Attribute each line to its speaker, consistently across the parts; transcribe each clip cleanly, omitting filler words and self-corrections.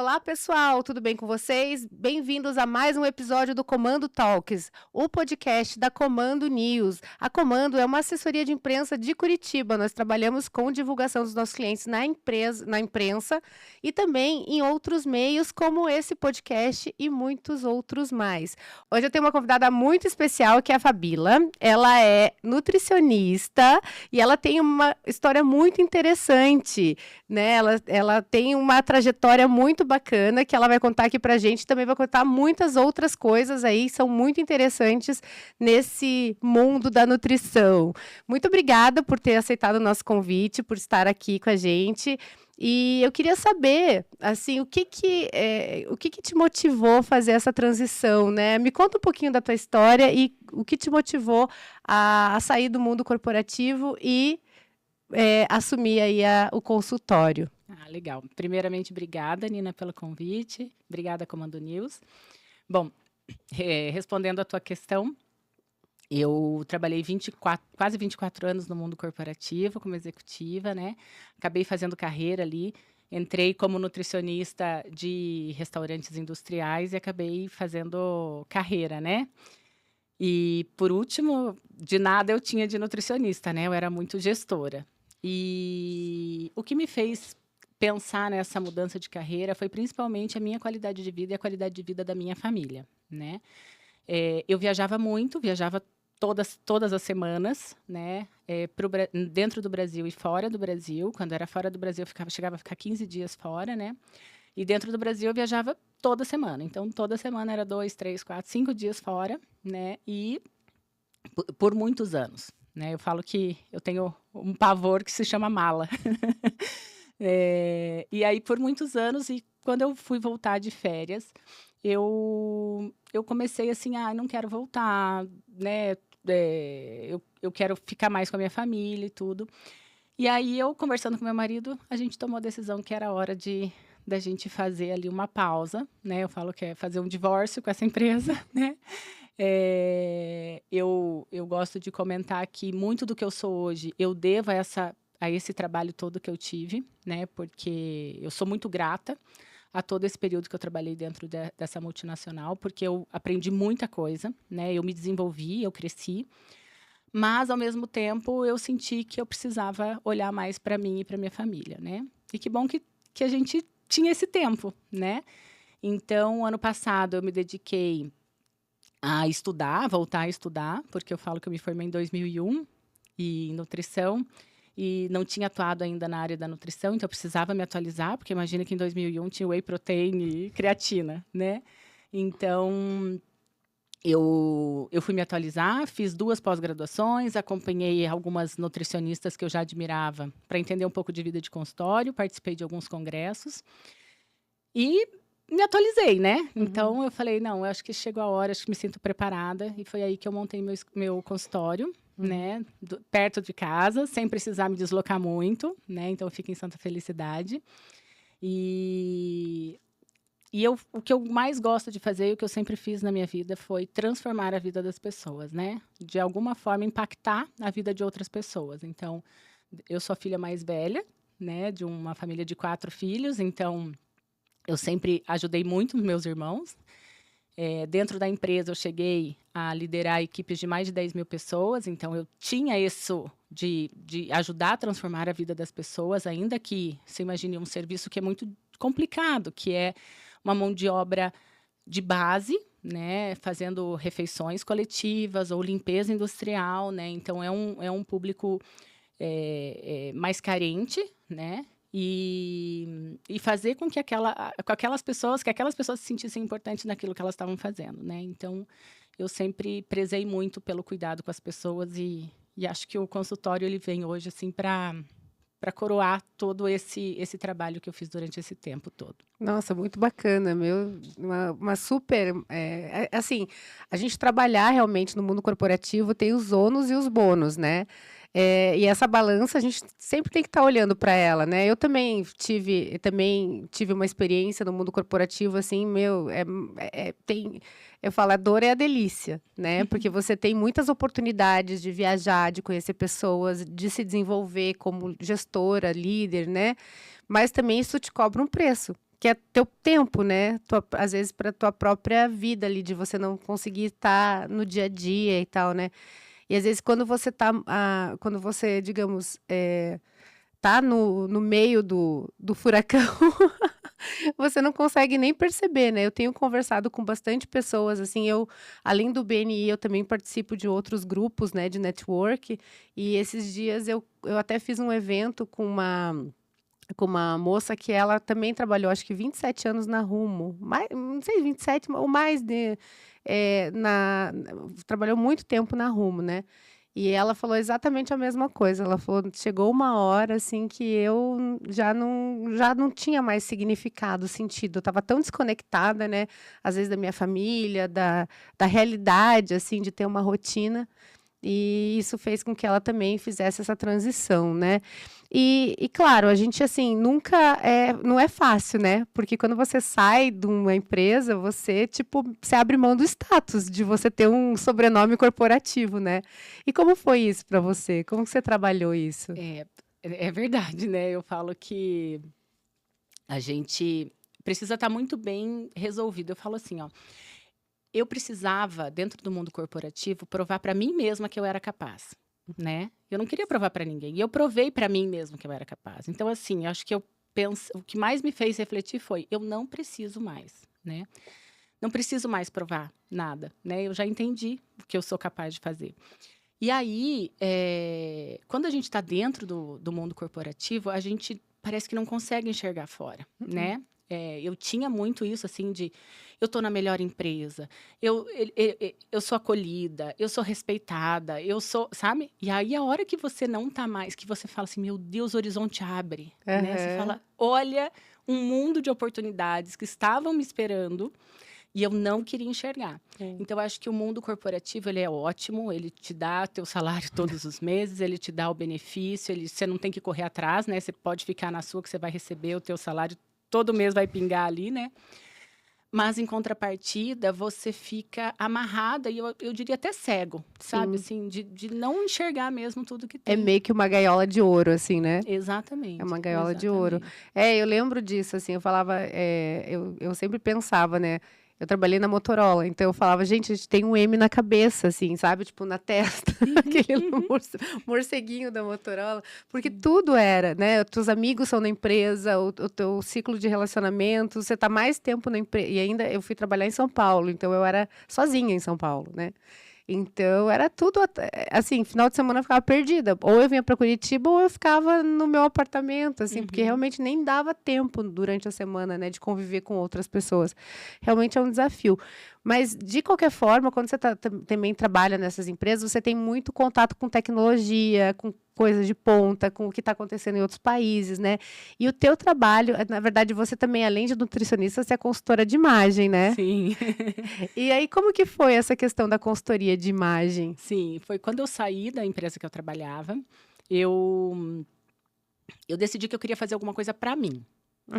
Speaker 1: Olá, pessoal, tudo bem com vocês? Bem-vindos a mais um episódio do Comando Talks, o podcast da Comando News. A Comando é uma assessoria de imprensa de Curitiba. Nós trabalhamos com divulgação dos nossos clientes na imprensa e também em outros meios, como esse podcast e muitos outros mais. Hoje eu tenho uma convidada muito especial, que é a Fabíola. Ela é nutricionista e ela tem uma história muito interessante, né? Ela tem uma trajetória muito bacana que ela vai contar aqui pra gente, também vai contar muitas outras coisas aí, são muito interessantes nesse mundo da nutrição. Muito obrigada por ter aceitado o nosso convite, por estar aqui com a gente. E eu queria saber, assim, o que te motivou a fazer essa transição, né? Me conta um pouquinho da tua história e o que te motivou a sair do mundo corporativo e assumir aí o consultório.
Speaker 2: Legal. Primeiramente, obrigada, Nina, pelo convite. Obrigada, Comando News. Bom, respondendo à tua questão, eu trabalhei quase 24 anos no mundo corporativo, como executiva, né? Acabei fazendo carreira ali. Entrei como nutricionista de restaurantes industriais e acabei fazendo carreira, né? E, por último, de nada eu tinha de nutricionista, né? Eu era muito gestora. E o que me fez pensar nessa mudança de carreira foi principalmente a minha qualidade de vida e a qualidade de vida da minha família, né? Eu viajava muito, viajava todas as semanas, né? Dentro do Brasil e fora do Brasil. Quando era fora do Brasil, chegava a ficar 15 dias fora, né? E dentro do Brasil eu viajava toda semana. Então, toda semana era 2, 3, 4, 5 dias fora, né? E por muitos anos, né? Eu falo que eu tenho um pavor que se chama mala. E aí, por muitos anos, e quando eu fui voltar de férias, eu comecei assim, não quero voltar, né? Eu quero ficar mais com a minha família e tudo. E aí, eu conversando com meu marido, a gente tomou a decisão que era hora da gente fazer ali uma pausa, né? Eu falo que é fazer um divórcio com essa empresa, né? Eu gosto de comentar que muito do que eu sou hoje, eu devo a esse trabalho todo que eu tive, né? Porque eu sou muito grata a todo esse período que eu trabalhei dentro dessa multinacional, porque eu aprendi muita coisa, né? Eu me desenvolvi, eu cresci, mas, ao mesmo tempo, eu senti que eu precisava olhar mais para mim e para minha família, né? E que bom que a gente tinha esse tempo, né? Então, ano passado, eu me dediquei a estudar, voltar a estudar, porque eu falo que eu me formei em 2001 em nutrição e não tinha atuado ainda na área da nutrição, então eu precisava me atualizar, porque imagina que em 2001 tinha whey protein e creatina, né? Então, eu fui me atualizar, fiz 2 pós-graduações, acompanhei algumas nutricionistas que eu já admirava para entender um pouco de vida de consultório, participei de alguns congressos e me atualizei, né?
Speaker 1: Uhum.
Speaker 2: Então, eu falei, não, eu acho que chegou a hora, acho que me sinto preparada. E foi aí que eu montei meu consultório, né? Perto de casa, sem precisar me deslocar muito, né? Então, eu fico em Santa Felicidade. E o que eu mais gosto de fazer, e o que eu sempre fiz na minha vida, foi transformar a vida das pessoas, né? De alguma forma, impactar a vida de outras pessoas. Então, eu sou a filha mais velha, né? De uma família de 4 filhos, então eu sempre ajudei muito meus irmãos. Dentro da empresa, eu cheguei a liderar equipes de mais de 10 mil pessoas. Então, eu tinha isso de ajudar a transformar a vida das pessoas, ainda que, você imagine, um serviço que é muito complicado, que é uma mão de obra de base, né? Fazendo refeições coletivas ou limpeza industrial, né? Então, é um público mais carente, né? E fazer com que aquelas pessoas se sentissem importantes naquilo que elas estavam fazendo, né? Então, eu sempre prezei muito pelo cuidado com as pessoas e acho que o consultório ele vem hoje assim para coroar todo esse trabalho que eu fiz durante esse tempo todo.
Speaker 1: Nossa, muito bacana, uma super, assim, a gente trabalhar realmente no mundo corporativo tem os ônus e os bônus, né? E essa balança a gente sempre tem que estar olhando para ela, né? Eu também tive uma experiência no mundo corporativo, assim, eu falo, a dor é a delícia, né? Porque você tem muitas oportunidades de viajar, de conhecer pessoas, de se desenvolver como gestora, líder, né? Mas também isso te cobra um preço. que é teu tempo, né? Às vezes para tua própria vida ali, de você não conseguir estar no dia a dia e tal, né? E às vezes quando você tá, quando você, digamos, tá no meio do furacão, você não consegue nem perceber, né? Eu tenho conversado com bastante pessoas, assim, além do BNI, eu também participo de outros grupos, né, de network, e esses dias eu até fiz um evento com uma moça que ela também trabalhou, acho que 27 anos na Rumo, mais, não sei, 27, ou mais, trabalhou muito tempo na Rumo, né? E ela falou exatamente a mesma coisa. Ela falou, chegou uma hora assim que eu já não tinha mais significado, sentido. Eu estava tão desconectada, né? Às vezes da minha família, da realidade, assim, de ter uma rotina. E isso fez com que ela também fizesse essa transição, né? E claro, a gente, assim, não é fácil, né? Porque quando você sai de uma empresa, você, tipo, você abre mão do status de você ter um sobrenome corporativo, né? E como foi isso para você? Como que você trabalhou isso?
Speaker 2: É verdade, né? Eu falo que a gente precisa estar muito bem resolvido. Eu falo assim, ó, eu precisava, dentro do mundo corporativo, provar para mim mesma que eu era capaz, né? Eu não queria provar para ninguém. E eu provei para mim mesma que eu era capaz. Então, assim, acho que o que mais me fez refletir foi, eu não preciso mais, né? Não preciso mais provar nada, né? Eu já entendi o que eu sou capaz de fazer. E aí, quando a gente está dentro do mundo corporativo, a gente parece que não consegue enxergar fora, né? Eu tinha muito isso, assim, eu estou na melhor empresa, eu sou acolhida, eu sou respeitada, eu sou, sabe? E aí, a hora que você não tá mais, que você fala assim, meu Deus, o horizonte abre, né? Você fala, olha, um mundo de oportunidades que estavam me esperando, e eu não queria enxergar. Então, eu acho que o mundo corporativo, ele é ótimo, ele te dá teu salário todos os meses, ele te dá o benefício, você não tem que correr atrás, né? Você pode ficar na sua, que você vai receber o teu salário, todo mês vai pingar ali, né? Mas, em contrapartida, você fica amarrada, e eu diria até cego, sabe? Assim, de não enxergar mesmo tudo que tem.
Speaker 1: É meio que uma gaiola de ouro, assim, né? É
Speaker 2: Exatamente.
Speaker 1: uma gaiola de ouro. Eu lembro disso, assim, eu falava, eu sempre pensava, né? Eu trabalhei na Motorola, então eu falava, gente, a gente tem um M na cabeça, assim, sabe? Tipo, na testa, aquele morceguinho da Motorola, porque tudo era, né? Os teus amigos são na empresa, o teu ciclo de relacionamento, você tá mais tempo na empresa, e ainda eu fui trabalhar em São Paulo, então eu era sozinha em São Paulo, né? Então, era tudo, assim, final de semana eu ficava perdida. Ou eu vinha para Curitiba, ou eu ficava no meu apartamento, assim, porque realmente nem dava tempo durante a semana, né, de conviver com outras pessoas. Realmente é um desafio. Mas, de qualquer forma, quando você também trabalha nessas empresas, você tem muito contato com tecnologia, com coisas de ponta, com o que está acontecendo em outros países, né? E o teu trabalho, na verdade, você também, além de nutricionista, você é consultora de imagem, né?
Speaker 2: Sim.
Speaker 1: E aí, como que foi essa questão da consultoria de imagem?
Speaker 2: Sim, foi quando eu saí da empresa que eu trabalhava, eu decidi que eu queria fazer alguma coisa para mim.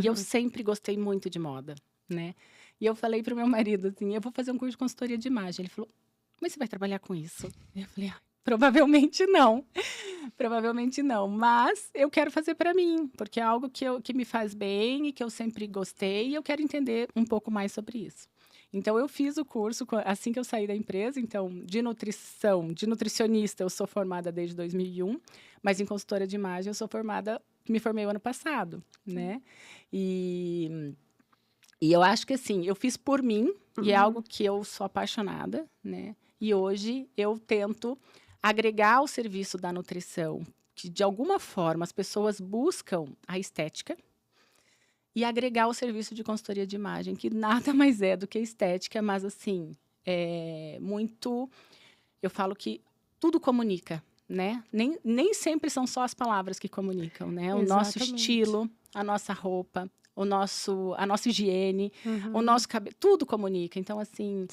Speaker 2: E eu sempre gostei muito de moda, né? E eu falei pro meu marido assim, eu vou fazer um curso de consultoria de imagem. Ele falou, mas você vai trabalhar com isso? Eu falei, provavelmente não. Provavelmente não, mas eu quero fazer para mim, porque é algo que me faz bem e que eu sempre gostei e eu quero entender um pouco mais sobre isso. Então, eu fiz o curso assim que eu saí da empresa. Então, de nutrição, de nutricionista, eu sou formada desde 2001, mas em consultora de imagem eu sou formada, me formei o ano passado, né? E eu acho que, assim, eu fiz por mim e é algo que eu sou apaixonada, né? E hoje eu tento agregar ao serviço da nutrição, que de alguma forma as pessoas buscam a estética, e agregar o serviço de consultoria de imagem, que nada mais é do que estética, mas assim, eu falo que tudo comunica, né? Nem sempre são só as palavras que comunicam, né? O nosso estilo, a nossa roupa, a nossa higiene, o nosso cabelo, tudo comunica. Então, assim,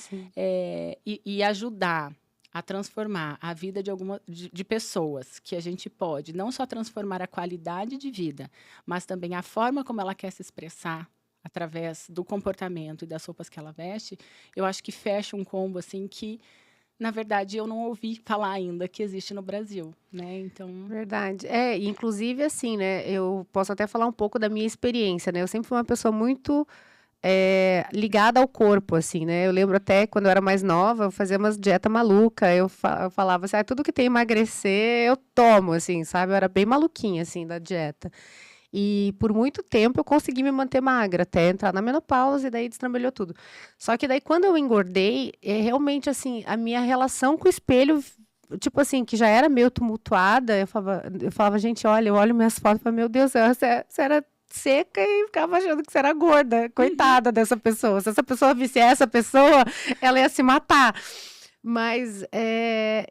Speaker 2: e ajudar a transformar a vida de pessoas, que a gente pode não só transformar a qualidade de vida, mas também a forma como ela quer se expressar através do comportamento e das roupas que ela veste, eu acho que fecha um combo assim que na verdade, eu não ouvi falar ainda que existe no Brasil, né? Então,
Speaker 1: Verdade. Inclusive assim, né, eu posso até falar um pouco da minha experiência, né, eu sempre fui uma pessoa muito, ligada ao corpo, assim, né, eu lembro até quando eu era mais nova, eu fazia umas dieta maluca, eu falava assim: "Ah, tudo que tem emagrecer eu tomo", assim, sabe, eu era bem maluquinha, assim, da dieta. E por muito tempo eu consegui me manter magra, até entrar na menopausa e daí destrambelhou tudo. Só que daí quando eu engordei, realmente assim, a minha relação com o espelho, tipo assim, que já era meio tumultuada, eu falava: "Gente, olha", eu olho minhas fotos e falo: "Meu Deus, você era seca e ficava achando que você era gorda,
Speaker 2: uhum.
Speaker 1: coitada dessa pessoa. Se essa pessoa visse essa pessoa, ela ia se matar". Mas,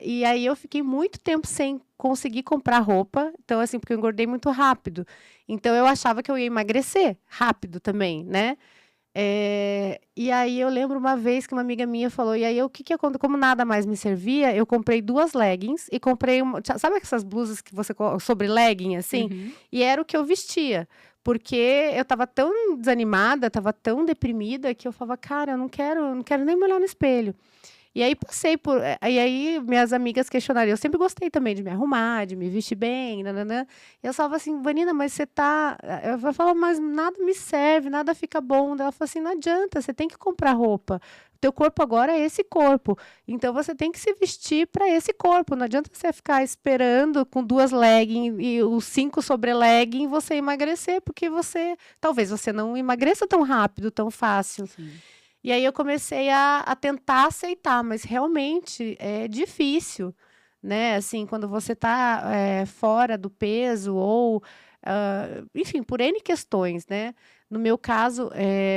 Speaker 1: e aí eu fiquei muito tempo sem conseguir comprar roupa, então assim, porque eu engordei muito rápido. Então eu achava que eu ia emagrecer rápido também, né. E aí eu lembro uma vez que uma amiga minha falou e aí o que que acon como nada mais me servia, eu comprei 2 leggings e comprei sabe essas blusas que você sobre legging, assim?
Speaker 2: Uhum.
Speaker 1: E era o que eu vestia, porque eu estava tão desanimada, estava tão deprimida que eu falava: "Cara, eu não quero nem me olhar no espelho". E aí passei por e aí minhas amigas questionaram, eu sempre gostei também de me arrumar, de me vestir bem, nã-nã-nã. E eu falava assim: "Vanina, mas você tá", eu falava: "Mas nada me serve, nada fica bom". Daí ela falou assim: "Não adianta, você tem que comprar roupa. Teu corpo agora é esse corpo, então você tem que se vestir para esse corpo, não adianta você ficar esperando com 2 legging e os 5 sobre legging você emagrecer, porque talvez você não emagreça tão rápido, tão fácil".
Speaker 2: Sim.
Speaker 1: E aí eu comecei a tentar aceitar, mas realmente é difícil, né, assim, quando você está, fora do peso ou, enfim, por N questões, né. No meu caso,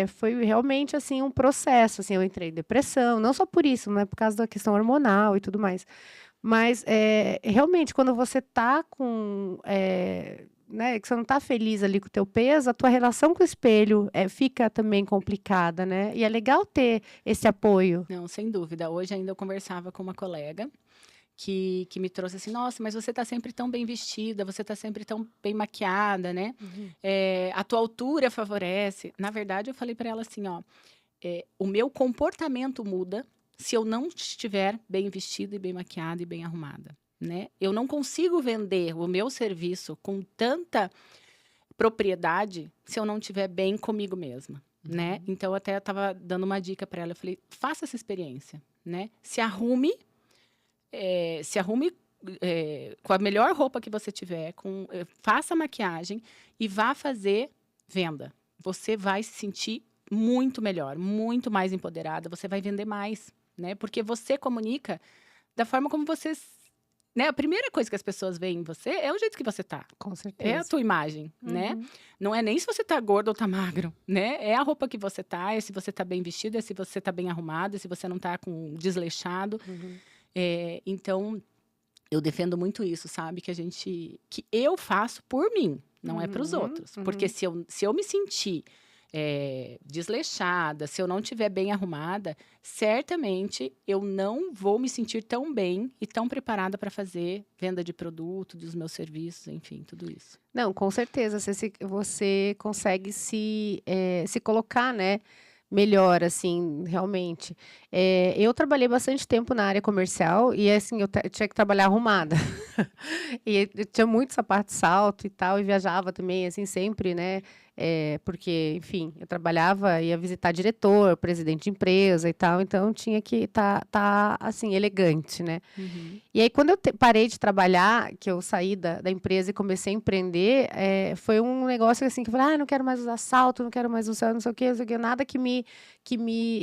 Speaker 1: foi realmente, assim, um processo, assim, eu entrei em depressão, não só por isso, né, por causa da questão hormonal e tudo mais. Mas, realmente quando você está com, né, que você não está feliz ali com o teu peso, a tua relação com o espelho, fica também complicada, né. E é legal ter esse apoio.
Speaker 2: Não, sem dúvida. Hoje ainda eu conversava com uma colega que me trouxe assim: "Nossa, mas você está sempre tão bem vestida, você está sempre tão bem maquiada, né,
Speaker 1: Uhum.
Speaker 2: a tua altura favorece". Na verdade, eu falei para ela assim: "Ó, o meu comportamento muda se eu não estiver bem vestida e bem maquiada e bem arrumada, né. Eu não consigo vender o meu serviço com tanta propriedade se eu não estiver bem comigo mesma, né".
Speaker 1: Uhum.
Speaker 2: Então, até eu estava dando uma dica para ela, eu falei: "Faça essa experiência, né, se arrume, com a melhor roupa que você tiver, faça maquiagem e vá fazer venda. Você vai se sentir muito melhor, muito mais empoderada, você vai vender mais, né, porque você comunica da forma como né, a primeira coisa que as pessoas veem em você é o jeito que você tá.
Speaker 1: Com
Speaker 2: É a
Speaker 1: certeza.
Speaker 2: tua imagem, né.
Speaker 1: Uhum.
Speaker 2: Não é nem se você tá gordo ou tá magro, né, é a roupa que você tá, é se você tá bem vestido, é se você tá bem arrumado, é se você não tá com desleixado.
Speaker 1: Uhum.
Speaker 2: Então eu defendo muito isso, sabe, que eu faço por mim, não é para os
Speaker 1: Uhum.
Speaker 2: outros. Porque
Speaker 1: Uhum.
Speaker 2: se eu me sentir, desleixada, se eu não estiver bem arrumada, certamente eu não vou me sentir tão bem e tão preparada para fazer venda de produto, dos meus serviços, enfim, tudo isso.
Speaker 1: Não, com certeza, você consegue se colocar, né, melhor, assim, realmente. Eu trabalhei bastante tempo na área comercial e, assim, eu tinha que trabalhar arrumada. E eu tinha muito sapato salto e tal, e viajava também, assim, sempre, né, porque, enfim, eu trabalhava, ia visitar diretor, presidente de empresa e tal, então tinha que estar, assim, elegante, né.
Speaker 2: Uhum.
Speaker 1: E aí quando eu parei de trabalhar, que eu saí da empresa e comecei a empreender, foi um negócio assim que eu falei: "Ah, não quero mais usar salto, não quero mais usar não sei o quê, não sei o quê", nada que me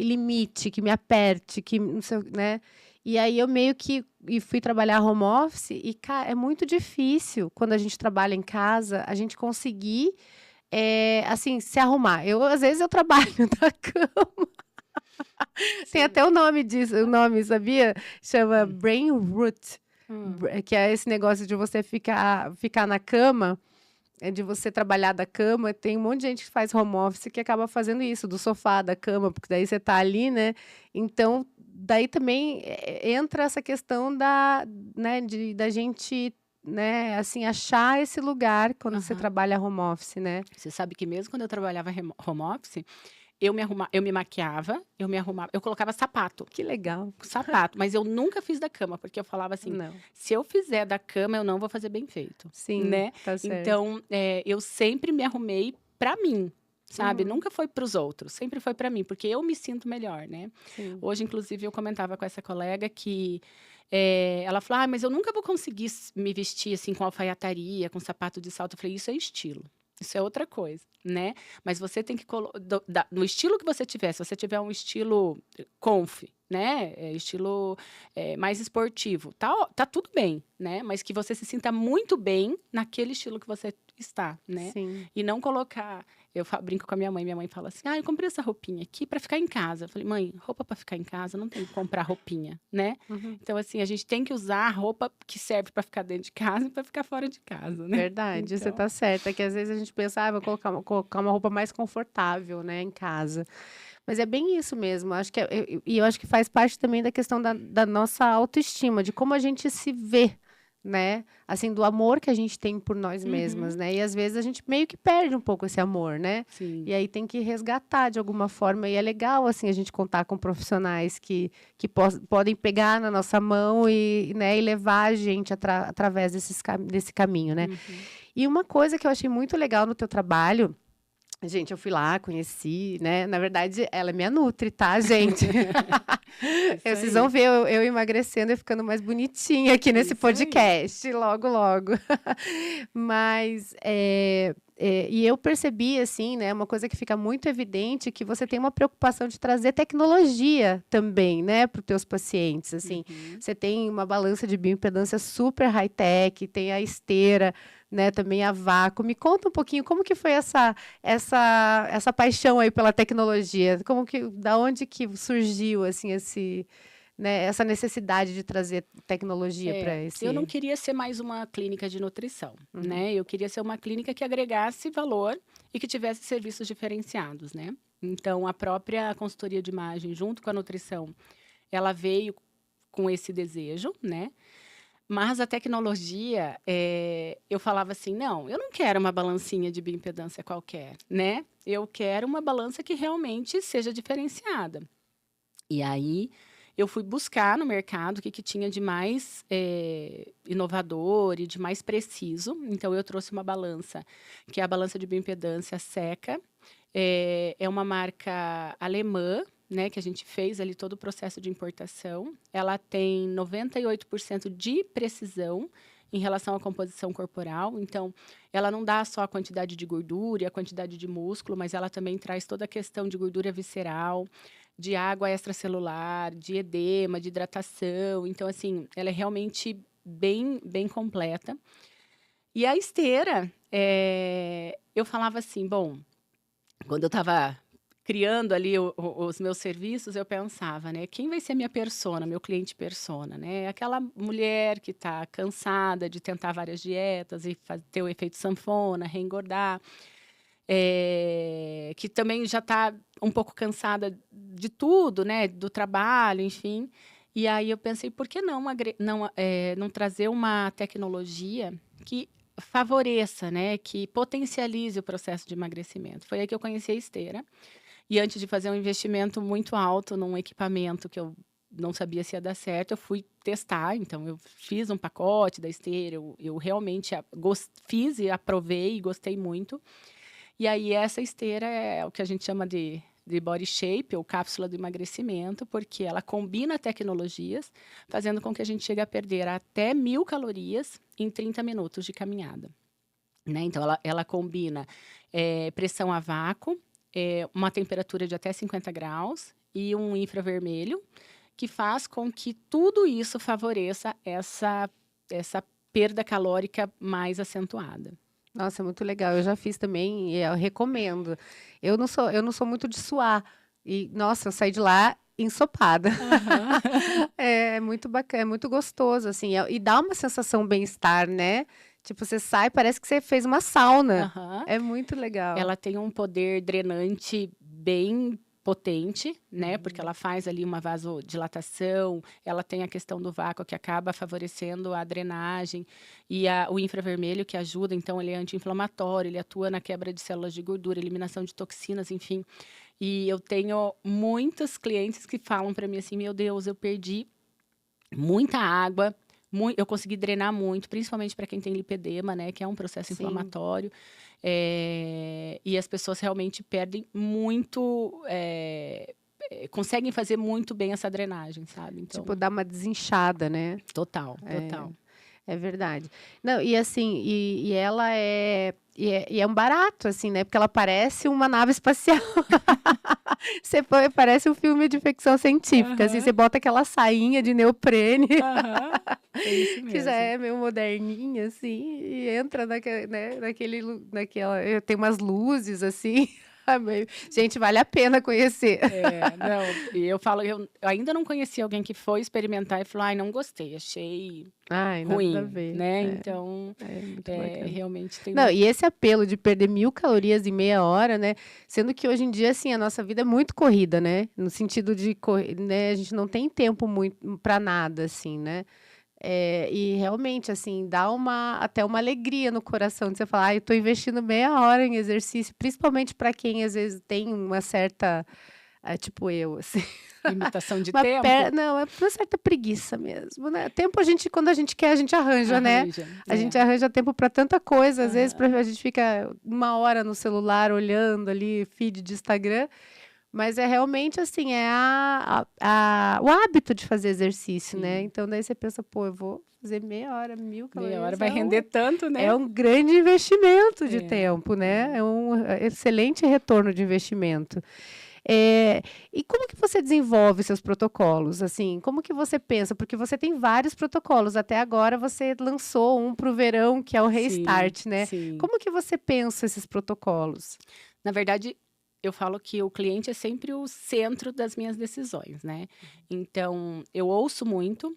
Speaker 1: limite, que me aperte, que não sei né. E aí eu meio que fui trabalhar home office e é muito difícil quando a gente trabalha em casa, a gente conseguir, assim, se arrumar. Às vezes eu trabalho da cama, tem
Speaker 2: Sim.
Speaker 1: até o nome disso, o nome, sabia? Chama
Speaker 2: Hum.
Speaker 1: brain root.
Speaker 2: Hum.
Speaker 1: Que é esse negócio de você ficar na cama, de você trabalhar da cama, tem um monte de gente que faz home office que acaba fazendo isso, do sofá, da cama, porque daí você tá ali, né, então, daí também, entra essa questão né, da gente, né, assim, achar esse lugar quando você
Speaker 2: Aham.
Speaker 1: trabalha home office, né.
Speaker 2: Você sabe que mesmo quando eu trabalhava home office, eu me maquiava, eu me arrumava, eu colocava sapato.
Speaker 1: Que legal.
Speaker 2: Sapato, mas eu nunca fiz da cama, porque eu falava assim,
Speaker 1: Não.
Speaker 2: se eu fizer da cama, eu não vou fazer bem feito,
Speaker 1: Sim,
Speaker 2: né?
Speaker 1: tá certo.
Speaker 2: Então, eu sempre me arrumei pra mim, sabe?
Speaker 1: Uhum.
Speaker 2: Nunca foi pros outros, sempre foi pra mim, porque eu me sinto melhor, né?
Speaker 1: Sim.
Speaker 2: Hoje, inclusive, eu comentava com essa colega que ela falou, mas eu nunca vou conseguir me vestir assim com alfaiataria, com sapato de salto. Eu falei, isso é estilo. Isso é outra coisa, né? Mas você tem que no estilo que você tiver, se você tiver um estilo conf, né? Estilo mais esportivo, tá tudo bem, né? Mas que você se sinta muito bem naquele estilo que você está, né?
Speaker 1: Sim.
Speaker 2: E não colocar. Eu brinco com a minha mãe fala assim: eu comprei essa roupinha aqui para ficar em casa. Eu falei, mãe, roupa para ficar em casa, não tem que comprar roupinha, né?
Speaker 1: Uhum.
Speaker 2: Então, assim, a gente tem que usar a roupa que serve para ficar dentro de casa e para ficar fora de casa, né?
Speaker 1: Verdade, você tá certa. É que às vezes a gente pensa, vou colocar uma roupa mais confortável, né, em casa. Mas é bem isso mesmo. Acho que eu acho que faz parte também da questão da nossa autoestima, de como a gente se vê, né? Assim, do amor que a gente tem por nós mesmas, né? E às vezes a gente meio que perde um pouco esse amor, né?
Speaker 2: Sim.
Speaker 1: E aí tem que resgatar de alguma forma. E é legal, assim, a gente contar com profissionais que podem pegar na nossa mão e, né, e levar a gente através desse caminho, né? E uma coisa que eu achei muito legal no teu trabalho. Gente, eu fui lá, conheci, né? Na verdade, ela é minha nutri, tá, gente? Vocês vão ver eu emagrecendo e ficando mais bonitinha aqui nesse podcast, logo, logo. Mas, e eu percebi, assim, né? Uma coisa que fica muito evidente, que você tem uma preocupação de trazer tecnologia também, né? Para os teus pacientes, assim. Você tem uma balança de bioimpedância super high-tech, tem a esteira, né, também a vácuo. Me conta um pouquinho como que foi essa paixão aí pela tecnologia, da onde que surgiu assim né, essa necessidade de trazer tecnologia para esse.
Speaker 2: Eu não queria ser mais uma clínica de nutrição, né? Eu queria ser uma clínica que agregasse valor e que tivesse serviços diferenciados, né? Então a própria consultoria de imagem junto com a nutrição, ela veio com esse desejo, né? Mas a tecnologia, eu falava assim, não, eu não quero uma balancinha de bioimpedância qualquer, né? Eu quero uma balança que realmente seja diferenciada. E aí, eu fui buscar no mercado o que tinha de mais inovador e de mais preciso. Então, eu trouxe uma balança, que é a balança de bioimpedância Seca. É uma marca alemã, né, que a gente fez ali todo o processo de importação. Ela tem 98% de precisão em relação à composição corporal. Então, ela não dá só a quantidade de gordura e a quantidade de músculo, mas ela também traz toda a questão de gordura visceral, de água extracelular, de edema, de hidratação. Então, assim, ela é realmente bem, bem completa. E a esteira, eu falava assim, bom, quando eu estava criando ali os meus serviços, eu pensava, né? Quem vai ser minha persona, meu cliente persona, né? Aquela mulher que está cansada de tentar várias dietas e ter o efeito sanfona, reengordar, que também já está um pouco cansada de tudo, né? Do trabalho, enfim. E aí eu pensei, por que não trazer uma tecnologia que favoreça, né? Que potencialize o processo de emagrecimento? Foi aí que eu conheci a esteira. E antes de fazer um investimento muito alto num equipamento que eu não sabia se ia dar certo, eu fui testar. Então, eu fiz um pacote da esteira, eu realmente fiz e aprovei e gostei muito. E aí, essa esteira é o que a gente chama de body shape, ou cápsula do emagrecimento, porque ela combina tecnologias, fazendo com que a gente chegue a perder até 1.000 calorias em 30 minutos de caminhada. Né? Então, ela combina pressão a vácuo, uma temperatura de até 50 graus e um infravermelho, que faz com que tudo isso favoreça essa perda calórica mais acentuada.
Speaker 1: Nossa, muito legal. Eu já fiz também e eu recomendo. Eu não sou muito de suar. E, nossa, eu saí de lá ensopada. É muito bacana, é muito gostoso, assim. E dá uma sensação bem-estar, né? Tipo, você sai, parece que você fez uma sauna. É muito legal.
Speaker 2: Ela tem um poder drenante bem potente, né? Porque ela faz ali uma vasodilatação, ela tem a questão do vácuo que acaba favorecendo a drenagem e o infravermelho que ajuda, então ele é anti-inflamatório, ele atua na quebra de células de gordura, eliminação de toxinas, enfim. E eu tenho muitos clientes que falam para mim assim, meu Deus, eu perdi muita água, eu consegui drenar muito, principalmente para quem tem lipedema, né, que é um processo
Speaker 1: Sim.
Speaker 2: inflamatório. E as pessoas realmente perdem muito, conseguem fazer muito bem essa drenagem, sabe? Então,
Speaker 1: Tipo, dar uma desinchada, né?
Speaker 2: total, total.
Speaker 1: É verdade. Não, e assim, e ela é um barato, assim, né? Porque ela parece uma nave espacial. Você parece um filme de ficção científica, assim, você bota aquela sainha de neoprene,
Speaker 2: É isso
Speaker 1: que já
Speaker 2: mesmo.
Speaker 1: é meio moderninha, assim, e entra naquela... Tem umas luzes, assim. Gente, vale a pena conhecer.
Speaker 2: Não, e eu falo, eu ainda não conheci alguém que foi experimentar e falou, ai, não gostei, achei
Speaker 1: Ai, nada a
Speaker 2: ruim,
Speaker 1: ver.
Speaker 2: né? Então,
Speaker 1: É muito bacana.
Speaker 2: realmente tem
Speaker 1: Não, e esse apelo de perder 1000 calorias em meia hora, né? Sendo que hoje em dia, assim, a nossa vida é muito corrida, né? No sentido de, né, a gente não tem tempo muito para nada, assim, né? E realmente, assim, dá até uma alegria no coração de você falar, eu tô investindo meia hora em exercício, principalmente para quem às vezes tem uma certa, tipo eu, assim.
Speaker 2: limitação de tempo.
Speaker 1: Não, é uma certa preguiça mesmo, né? Tempo quando a gente quer, a gente arranja, né? A gente arranja tempo para tanta coisa, às vezes a gente fica 1 hora no celular olhando ali feed de Instagram, mas é realmente assim, o hábito de fazer exercício, né? Então daí você pensa, pô, eu vou fazer meia hora, 1000 calorias.
Speaker 2: Meia hora vai render tanto, né?
Speaker 1: É um grande investimento de tempo, né? É um excelente retorno de investimento. E como que você desenvolve seus protocolos? Assim, como que você pensa? Porque você tem vários protocolos. Até agora você lançou um para o verão, que é o Restart, né?
Speaker 2: Sim.
Speaker 1: Como que você pensa esses protocolos?
Speaker 2: Na verdade, eu falo que o cliente é sempre o centro das minhas decisões, né? Então, eu ouço muito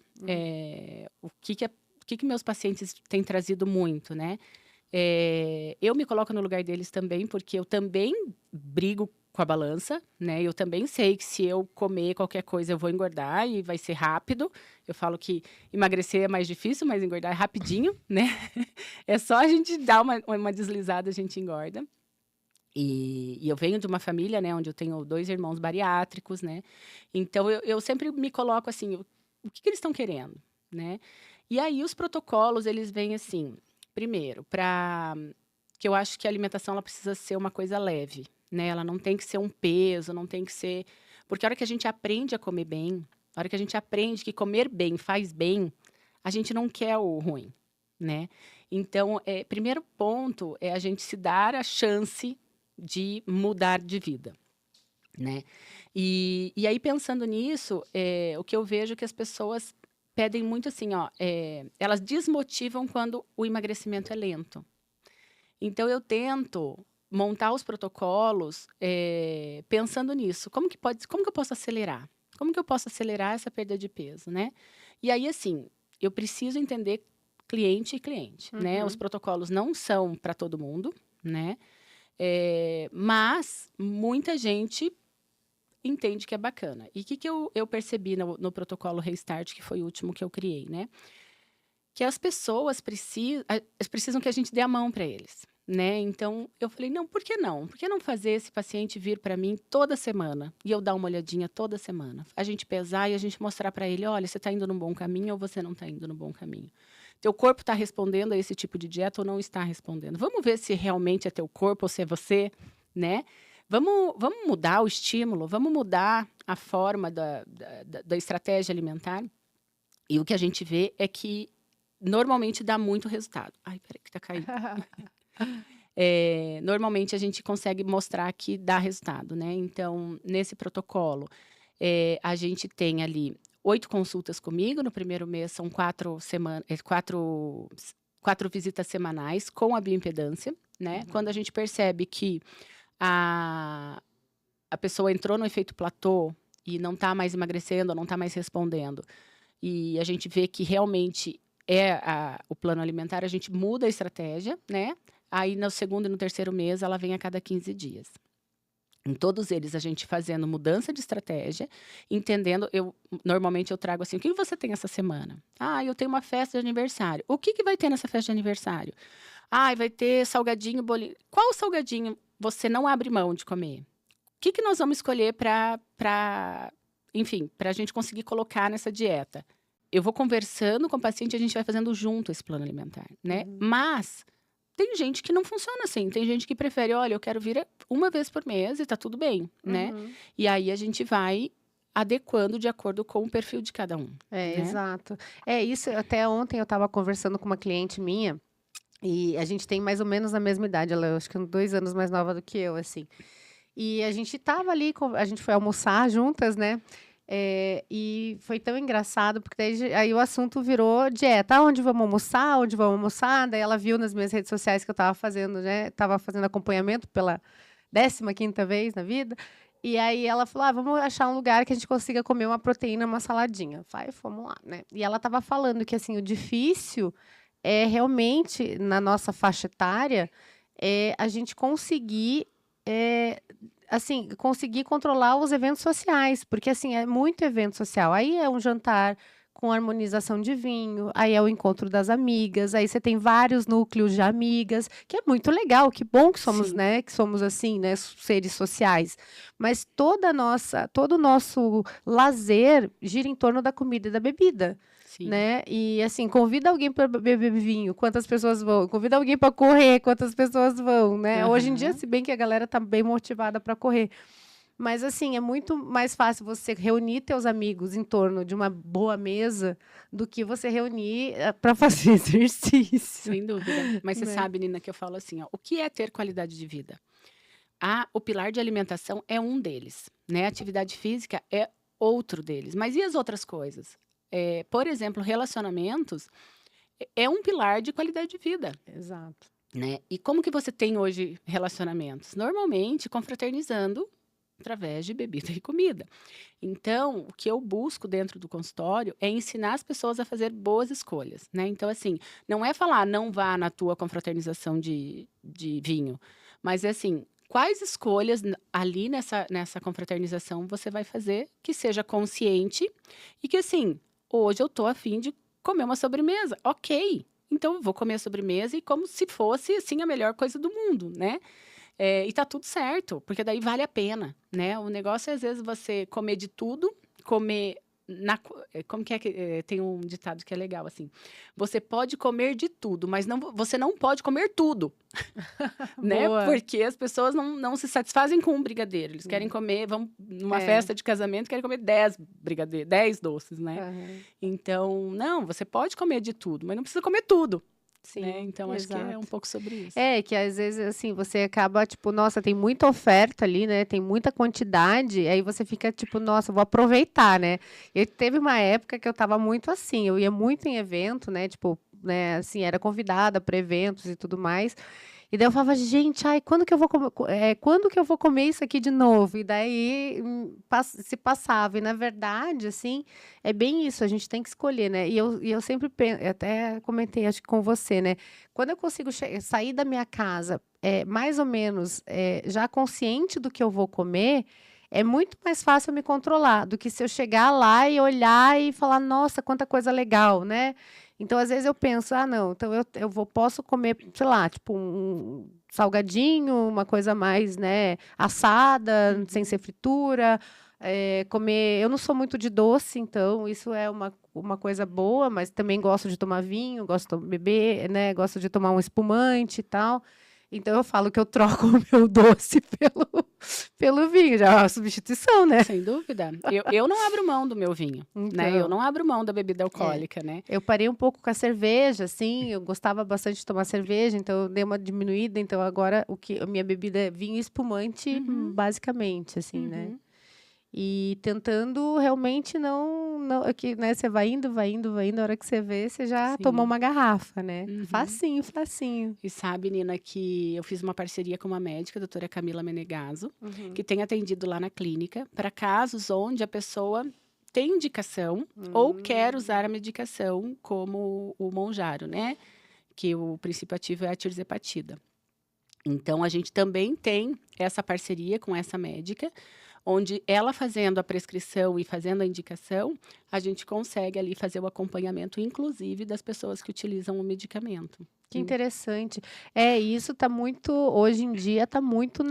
Speaker 2: o que meus pacientes têm trazido muito, né? Eu me coloco no lugar deles também, porque eu também brigo com a balança, né? Eu também sei que se eu comer qualquer coisa eu vou engordar e vai ser rápido. Eu falo que emagrecer é mais difícil, mas engordar é rapidinho, né? É só a gente dar uma deslizada, a gente engorda. E eu venho de uma família, né, onde eu tenho 2 irmãos bariátricos, né? Então eu sempre me coloco assim, o que eles estão querendo, né? E aí os protocolos, eles vêm assim, primeiro, que eu acho que a alimentação ela precisa ser uma coisa leve, né? Ela não tem que ser um peso, não tem que ser... Porque a hora que a gente aprende a comer bem, a hora que a gente aprende que comer bem faz bem, a gente não quer o ruim, né? Então, primeiro ponto é a gente se dar a chance de mudar de vida, né? E aí, pensando nisso, o que eu vejo é que as pessoas pedem muito assim, ó, elas desmotivam quando o emagrecimento é lento. Então, eu tento montar os protocolos pensando nisso. Como que eu posso acelerar? Como que eu posso acelerar essa perda de peso, né? E aí, assim, eu preciso entender cliente e cliente, né? Os protocolos não são para todo mundo, né? Mas muita gente entende que é bacana. E o que eu percebi no protocolo Restart, que foi o último que eu criei, né? Que as pessoas precisam que a gente dê a mão para eles, né? Então, eu falei, não, por que não? Por que não fazer esse paciente vir para mim toda semana? E eu dar uma olhadinha toda semana. A gente pesar e a gente mostrar para ele, olha, você está indo no bom caminho ou você não está indo no bom caminho. Teu corpo está respondendo a esse tipo de dieta ou não está respondendo? Vamos ver se realmente é teu corpo ou se é você, né? Vamos mudar o estímulo, vamos mudar a forma da estratégia alimentar. E o que a gente vê é que normalmente dá muito resultado. Ai, peraí que tá caindo. Normalmente a gente consegue mostrar que dá resultado, né? Então, nesse protocolo, a gente tem ali 8 consultas comigo. No primeiro mês são 4 visitas semanais com a bioimpedância, né? Quando a gente percebe que a pessoa entrou no efeito platô e não está mais emagrecendo, não está mais respondendo, e a gente vê que realmente o plano alimentar, a gente muda a estratégia, né? Aí, no segundo e no terceiro mês, ela vem a cada 15 dias. Em todos eles, a gente fazendo mudança de estratégia, entendendo, normalmente eu trago assim, o que você tem essa semana? Ah, eu tenho uma festa de aniversário. O que vai ter nessa festa de aniversário? Ah, vai ter salgadinho, bolinho. Qual salgadinho você não abre mão de comer? que nós vamos escolher enfim, para a gente conseguir colocar nessa dieta? Eu vou conversando com o paciente, a gente vai fazendo junto esse plano alimentar, né? Mas tem gente que não funciona assim. Tem gente que prefere, olha, eu quero vir uma vez por mês e tá tudo bem, né? E aí a gente vai adequando de acordo com o perfil de cada um.
Speaker 1: É,
Speaker 2: né?
Speaker 1: exato. É isso, até ontem eu estava conversando com uma cliente minha, e a gente tem mais ou menos a mesma idade, ela acho que 2 anos mais nova do que eu, assim. E a gente estava ali, a gente foi almoçar juntas, né? E foi tão engraçado, porque aí o assunto virou dieta. Onde vamos almoçar? Onde vamos almoçar? Daí ela viu nas minhas redes sociais que eu estava fazendo, né? Estava fazendo acompanhamento pela 15ª vez na vida. E aí ela falou, vamos achar um lugar que a gente consiga comer uma proteína, uma saladinha. Fomos lá, né? E ela estava falando que, assim, o difícil é realmente, na nossa faixa etária, a gente conseguir assim, conseguir controlar os eventos sociais, porque assim, é muito evento social. Aí é um jantar com harmonização de vinho, aí é o encontro das amigas, aí você tem vários núcleos de amigas, que é muito legal, que bom que somos,
Speaker 2: Sim.
Speaker 1: né, que somos assim, né, seres sociais. Mas todo o nosso lazer gira em torno da comida e da bebida.
Speaker 2: Sim.
Speaker 1: Né? E assim, convida alguém para beber vinho, quantas pessoas vão? Convida alguém para correr, quantas pessoas vão, né? Hoje em dia, se bem que a galera tá bem motivada para correr. Mas assim, é muito mais fácil você reunir teus amigos em torno de uma boa mesa do que você reunir para fazer exercício.
Speaker 2: Sem dúvida. Mas você
Speaker 1: Né?
Speaker 2: sabe, Nina, que eu falo assim, ó, o que é ter qualidade de vida? O pilar de alimentação é um deles, né? A atividade física é outro deles. Mas e as outras coisas? Por exemplo, relacionamentos é um pilar de qualidade de vida.
Speaker 1: Exato.
Speaker 2: Né? E como que você tem hoje relacionamentos? Normalmente, confraternizando através de bebida e comida. Então, o que eu busco dentro do consultório é ensinar as pessoas a fazer boas escolhas, né? Então, assim, não é falar, não vá na tua confraternização de vinho, mas é assim, quais escolhas ali nessa confraternização você vai fazer que seja consciente e que, assim, hoje eu tô a fim de comer uma sobremesa. Ok, então eu vou comer a sobremesa e como se fosse, assim, a melhor coisa do mundo, né? E tá tudo certo, porque daí vale a pena, né? O negócio é, às vezes, você comer de tudo, comer como que tem um ditado que é legal, assim. Você pode comer de tudo, mas você não pode comer tudo, né?
Speaker 1: Boa.
Speaker 2: Porque as pessoas não se satisfazem com um brigadeiro. Eles querem comer, vão numa festa de casamento, querem comer 10 brigadeiros, 10 doces, né? Então, não, você pode comer de tudo, mas não precisa comer tudo.
Speaker 1: Sim,
Speaker 2: né? Então, acho que é um pouco sobre isso.
Speaker 1: Que às vezes, assim, você acaba, tipo, nossa, tem muita oferta ali, né? Tem muita quantidade, aí você fica, tipo, nossa, vou aproveitar, né? E teve uma época que eu tava muito assim, eu ia muito em evento, né? Tipo, né, assim, era convidada para eventos e tudo mais. E daí eu falava, gente, quando que eu vou comer isso aqui de novo? E daí se passava. E, na verdade, assim, é bem isso, a gente tem que escolher, né? E eu sempre penso, até comentei, acho que com você, né? Quando eu consigo sair da minha casa, mais ou menos, já consciente do que eu vou comer, é muito mais fácil eu me controlar do que se eu chegar lá e olhar e falar, nossa, quanta coisa legal, né? Então, às vezes eu penso, não, então posso comer, sei lá, tipo um salgadinho, uma coisa mais, né, assada, sem ser fritura, comer. Eu não sou muito de doce, então isso é uma coisa boa, mas também gosto de tomar vinho, gosto de beber, né, gosto de tomar um espumante e tal. Então eu falo que eu troco o meu doce pelo vinho, já é uma substituição, né?
Speaker 2: Sem dúvida. Eu não abro mão do meu vinho, né? Eu não abro mão da bebida alcoólica, né?
Speaker 1: Eu parei um pouco com a cerveja, assim, eu gostava bastante de tomar cerveja, então eu dei uma diminuída, então agora a minha bebida é vinho e espumante, basicamente, assim, né? E tentando realmente que, né, você vai indo, a hora que você vê, você já tomou uma garrafa, né? Facinho, facinho.
Speaker 2: E sabe, Nina, que eu fiz uma parceria com uma médica, a doutora Camila Menegaso, que tem atendido lá na clínica, para casos onde a pessoa tem indicação ou quer usar a medicação, como o Mounjaro, né? Que o princípio ativo é a tirzepatida. Então, a gente também tem essa parceria com essa médica, onde ela fazendo a prescrição e fazendo a indicação, a gente consegue ali fazer o acompanhamento, inclusive, das pessoas que utilizam o medicamento.
Speaker 1: Que interessante. Isso tá muito, hoje em dia, tá muito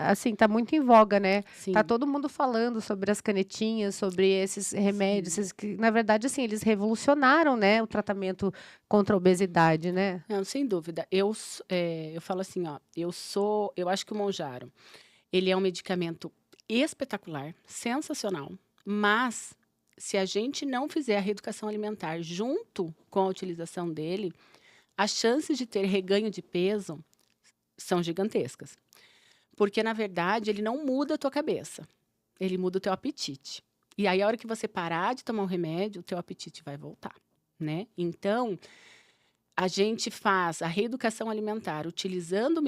Speaker 1: assim, tá muito em voga, né?
Speaker 2: Sim.
Speaker 1: Tá todo mundo falando sobre as canetinhas, sobre esses remédios, que, na verdade, assim, eles revolucionaram, né, o tratamento contra a obesidade, né?
Speaker 2: Não, sem dúvida. Eu falo assim, ó, eu acho que o Monjaro, ele é um medicamento espetacular, sensacional, mas se a gente não fizer a reeducação alimentar junto com a utilização dele, as chances de ter reganho de peso são gigantescas. Porque, na verdade, ele não muda a tua cabeça, ele muda o teu apetite. E aí, a hora que você parar de tomar o remédio, o teu apetite vai voltar, né? Então, a gente faz a reeducação alimentar utilizando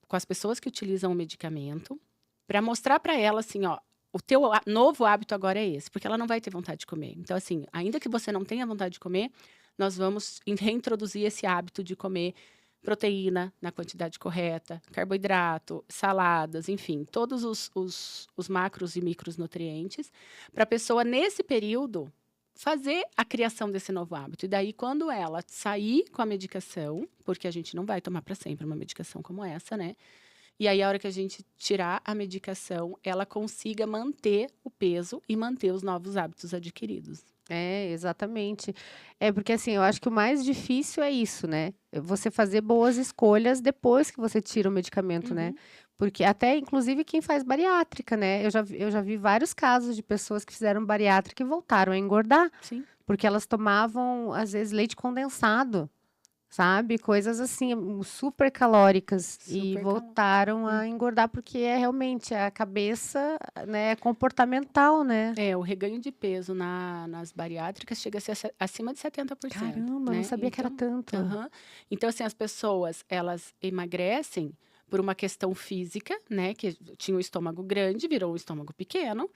Speaker 2: com as pessoas que utilizam o medicamento, para mostrar para ela assim, ó, o teu novo hábito agora é esse, porque ela não vai ter vontade de comer. Então, assim, ainda que você não tenha vontade de comer, nós vamos reintroduzir esse hábito de comer proteína na quantidade correta, carboidrato, saladas, enfim, todos os macros e micronutrientes, para a pessoa, nesse período, fazer a criação desse novo hábito. E daí, quando ela sair com a medicação, porque a gente não vai tomar para sempre uma medicação como essa, né? E aí, a hora que a gente tirar a medicação, ela consiga manter o peso e manter os novos hábitos adquiridos.
Speaker 1: Exatamente. Porque assim, eu acho que o mais difícil é isso, né? Você fazer boas escolhas depois que você tira o medicamento, né? Porque até, inclusive, quem faz bariátrica, né? Eu já vi vários casos de pessoas que fizeram bariátrica e voltaram a engordar.
Speaker 2: Sim.
Speaker 1: Porque elas tomavam, às vezes, leite condensado, sabe? Coisas assim, super calóricas. E voltaram a engordar, porque realmente a cabeça, né, é comportamental, né?
Speaker 2: O reganho de peso nas bariátricas chega a ser acima de 70%.
Speaker 1: Caramba,
Speaker 2: né?
Speaker 1: Não sabia que era tanto.
Speaker 2: Então, assim, as pessoas, elas emagrecem por uma questão física, né? Que tinha o estômago grande, virou um estômago pequeno.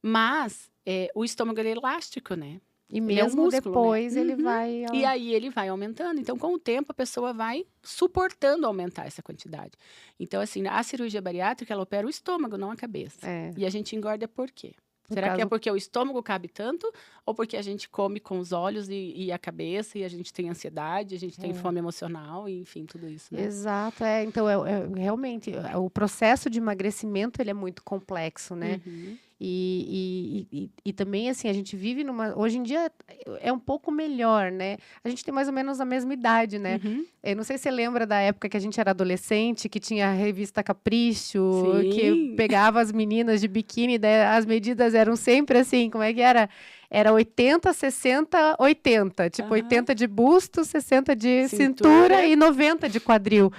Speaker 2: Mas o estômago ele é elástico, né?
Speaker 1: E mesmo
Speaker 2: músculo,
Speaker 1: depois
Speaker 2: né?
Speaker 1: ele vai...
Speaker 2: E aí ele vai aumentando. Então, com o tempo, a pessoa vai suportando aumentar essa quantidade. Então, assim, a cirurgia bariátrica, ela opera o estômago, não a cabeça. E a gente engorda por quê? Será que é porque o estômago cabe tanto? Ou porque a gente come com os olhos e a cabeça, e a gente tem ansiedade, a gente tem fome emocional, e, enfim, tudo isso, né?
Speaker 1: Exato, Então, realmente, o processo de emagrecimento, ele é muito complexo, né? E também, assim, a gente vive hoje em dia é um pouco melhor, né? A gente tem mais ou menos a mesma idade, né? Eu não sei se você lembra da época que a gente era adolescente, que tinha a revista Capricho, que pegava as meninas de biquíni, as medidas eram sempre assim, como é que era? Era 80, 60, 80. Tipo, 80 de busto, 60 de cintura e 90 de quadril.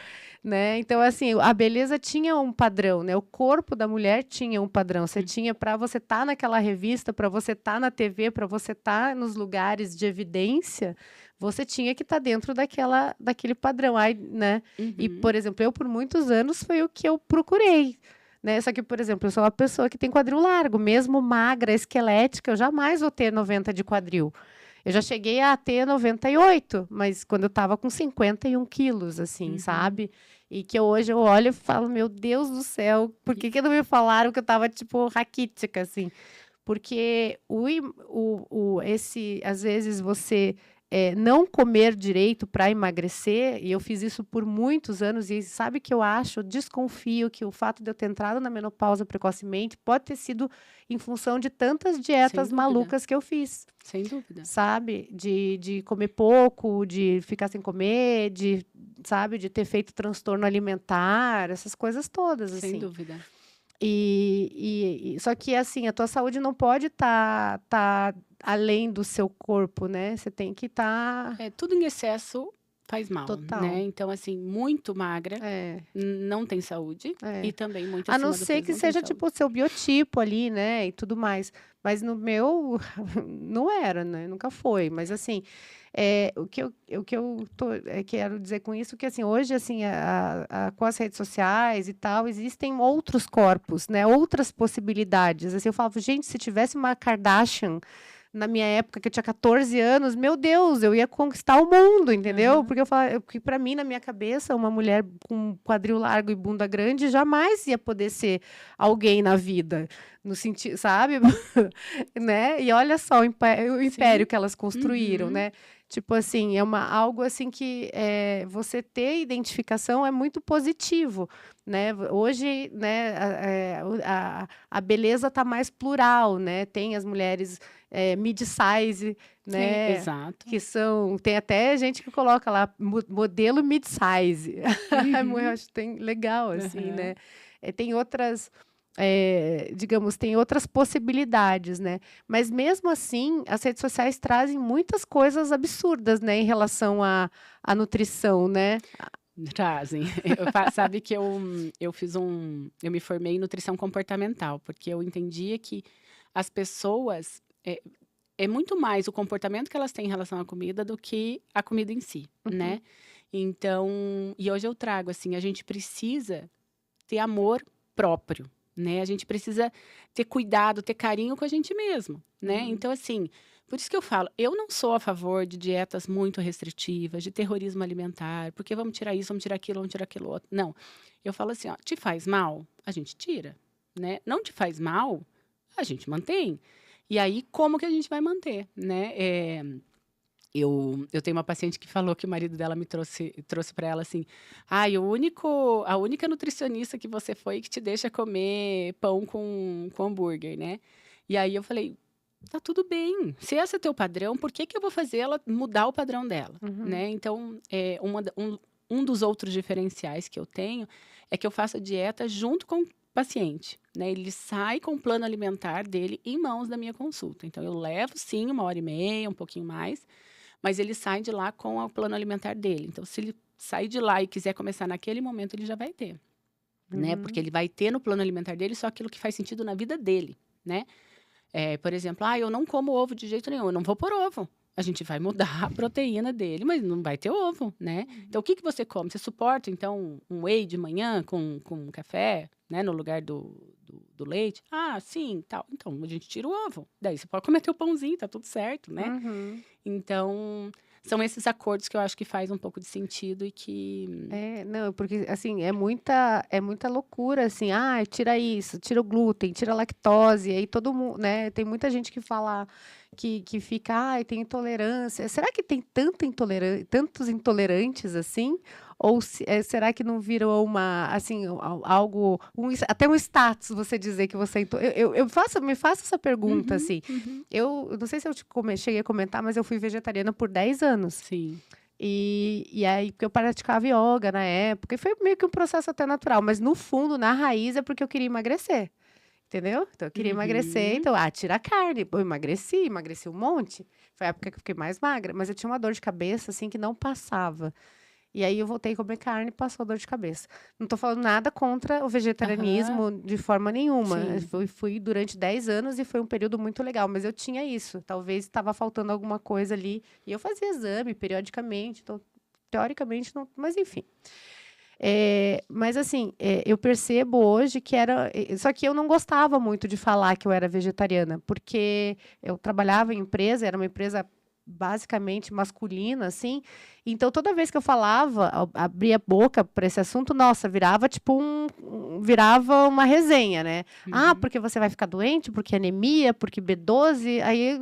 Speaker 1: Né? Então, assim, a beleza tinha um padrão, né? O corpo da mulher tinha um padrão. Você tinha, para você estar naquela revista, para você estar na TV, para você estar nos lugares de evidência, você tinha que estar dentro daquele padrão. Aí, né? E, por exemplo, eu, por muitos anos, foi o que eu procurei. Né? Só que, por exemplo, eu sou uma pessoa que tem quadril largo, mesmo magra, esquelética, eu jamais vou ter 90 de quadril. Eu já cheguei a ter 98, mas quando eu estava com 51 quilos, assim, sabe? E que hoje eu olho e falo, meu Deus do céu, por que não me falaram que eu estava, tipo, raquítica, assim? Porque às vezes você não comer direito para emagrecer, e eu fiz isso por muitos anos, e sabe que eu desconfio que o fato de eu ter entrado na menopausa precocemente pode ter sido em função de tantas dietas malucas que eu fiz.
Speaker 2: Sem dúvida.
Speaker 1: Sabe? De comer pouco, de ficar sem comer, de ter feito transtorno alimentar, essas coisas todas, assim.
Speaker 2: Sem dúvida.
Speaker 1: Só que, assim, a tua saúde não pode estar além do seu corpo, né? Você tem que estar...
Speaker 2: Tudo em excesso faz mal,
Speaker 1: Total.
Speaker 2: Né? Então, assim, muito magra não tem saúde e também muito acima
Speaker 1: do peso. A não ser que seja, tipo, o seu biotipo ali, né? E tudo mais. Mas no meu, não era, né? Nunca foi. Mas, assim, o que eu quero dizer com isso é que, assim, hoje, assim, com as redes sociais e tal, existem outros corpos, né? Outras possibilidades. Assim, eu falo, gente, se tivesse uma Kardashian na minha época, que eu tinha 14 anos, meu Deus, eu ia conquistar o mundo, entendeu? Porque porque para mim, na minha cabeça, uma mulher com quadril largo e bunda grande jamais ia poder ser alguém na vida, no sentido, sabe? Né? E olha só o império que elas construíram, né? Tipo assim, é algo assim que você ter identificação é muito positivo, né? Hoje, né, a beleza está mais plural, né? Tem as mulheres mid-size,
Speaker 2: Sim,
Speaker 1: né?
Speaker 2: exato.
Speaker 1: Que são, tem até gente que coloca lá modelo mid-size. Eu
Speaker 2: Uhum.
Speaker 1: acho tem legal assim,
Speaker 2: Aham.
Speaker 1: né? Tem outras, digamos, tem outras possibilidades, né? Mas mesmo assim, as redes sociais trazem muitas coisas absurdas, né, em relação à nutrição, né?
Speaker 2: Trazem. Sabe que eu me formei em nutrição comportamental, porque eu entendia que as pessoas, é muito mais o comportamento que elas têm em relação à comida do que a comida em si,
Speaker 1: Uhum,
Speaker 2: né? Então, e hoje eu trago assim, a gente precisa ter amor próprio, né? A gente precisa ter cuidado, ter carinho com a gente mesmo, né?
Speaker 1: uhum,
Speaker 2: Então, assim, por isso que eu falo, eu não sou a favor de dietas muito restritivas, de terrorismo alimentar, porque vamos tirar isso, vamos tirar aquilo outro. Não. Eu falo assim, ó, te faz mal? A gente tira, né? Não te faz mal? A gente mantém. E aí, como que a gente vai manter, né? Eu tenho uma paciente que falou que o marido dela trouxe para ela assim, a única nutricionista que você foi que te deixa comer pão com hambúrguer, né? E aí eu falei, tá tudo bem. Se esse é teu padrão, por que que eu vou fazer ela mudar o padrão dela,
Speaker 1: uhum,
Speaker 2: né? Então, um dos outros diferenciais que eu tenho é que eu faço a dieta junto com o paciente, né? Ele sai com o plano alimentar dele em mãos da minha consulta. Então, eu levo, sim, 1h30, um pouquinho mais, mas ele sai de lá com o plano alimentar dele. Então, se ele sair de lá e quiser começar naquele momento, ele já vai ter, né? Porque
Speaker 1: uhum,
Speaker 2: ele vai ter no plano alimentar dele só aquilo que faz sentido na vida dele, né? Por exemplo, eu não como ovo de jeito nenhum, eu não vou pôr ovo. A gente vai mudar a proteína dele, mas não vai ter ovo, né? Então, o que que você come? Você suporta, então, um whey de manhã com café, né? No lugar do leite? Ah, sim, tal. Então, a gente tira o ovo. Daí você pode comer teu pãozinho, tá tudo certo, né?
Speaker 1: uhum.
Speaker 2: Então, são esses acordos que eu acho que faz um pouco de sentido e que
Speaker 1: Não, porque assim, é muita loucura, assim, tira isso, tira o glúten, tira a lactose, aí todo mundo, né? Tem muita gente que fala que fica, tem intolerância. Será que tem tantos intolerantes assim? Ou será que não virou uma, assim, algo, até um status você dizer que você me faço essa pergunta,
Speaker 2: Uhum,
Speaker 1: assim.
Speaker 2: uhum.
Speaker 1: Eu não sei se eu cheguei a comentar, mas eu fui vegetariana por 10 anos.
Speaker 2: Sim.
Speaker 1: E aí, porque eu praticava yoga na época, e foi meio que um processo até natural, mas no fundo, na raiz, é porque eu queria emagrecer, entendeu? Então, eu queria emagrecer,
Speaker 2: Uhum.
Speaker 1: então, tira a carne. Pô, eu emagreci um monte. Foi a época que eu fiquei mais magra, mas eu tinha uma dor de cabeça, assim, que não passava. E aí eu voltei a comer carne e passou a dor de cabeça. Não estou falando nada contra o
Speaker 2: Aham.
Speaker 1: vegetarianismo de forma nenhuma. Eu
Speaker 2: Sim.
Speaker 1: fui durante 10 anos e foi um período muito legal, mas eu tinha isso. Talvez estava faltando alguma coisa ali. E eu fazia exame periodicamente, então, teoricamente, não. Mas enfim. Mas assim, eu percebo hoje que era. Só que eu não gostava muito de falar que eu era vegetariana, porque eu trabalhava em empresa, era uma empresa basicamente masculina, assim. Então, toda vez que eu falava, abria a boca para esse assunto, nossa, virava tipo virava uma resenha, né?
Speaker 2: Uhum.
Speaker 1: Porque você vai ficar doente, porque anemia, porque B12, aí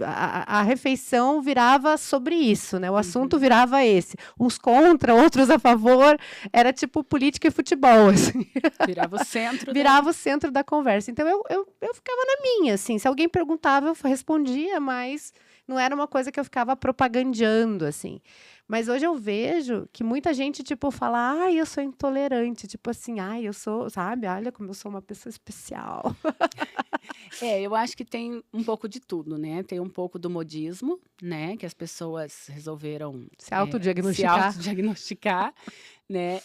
Speaker 1: a refeição virava sobre isso, né? O assunto
Speaker 2: Uhum.
Speaker 1: virava esse. Uns contra, outros a favor, era tipo política e futebol, assim.
Speaker 2: Virava o centro da.
Speaker 1: Virava o centro da conversa. Então eu ficava na minha, assim. Se alguém perguntava, eu respondia, mas não era uma coisa que eu ficava propagandeando, assim. Mas hoje eu vejo que muita gente, tipo, fala, eu sou intolerante. Tipo assim, eu sou, sabe? Olha como eu sou uma pessoa especial.
Speaker 2: Eu acho que tem um pouco de tudo, né? Tem um pouco do modismo, né? Que as pessoas resolveram
Speaker 1: Se
Speaker 2: se
Speaker 1: autodiagnosticar.
Speaker 2: autodiagnosticar, né?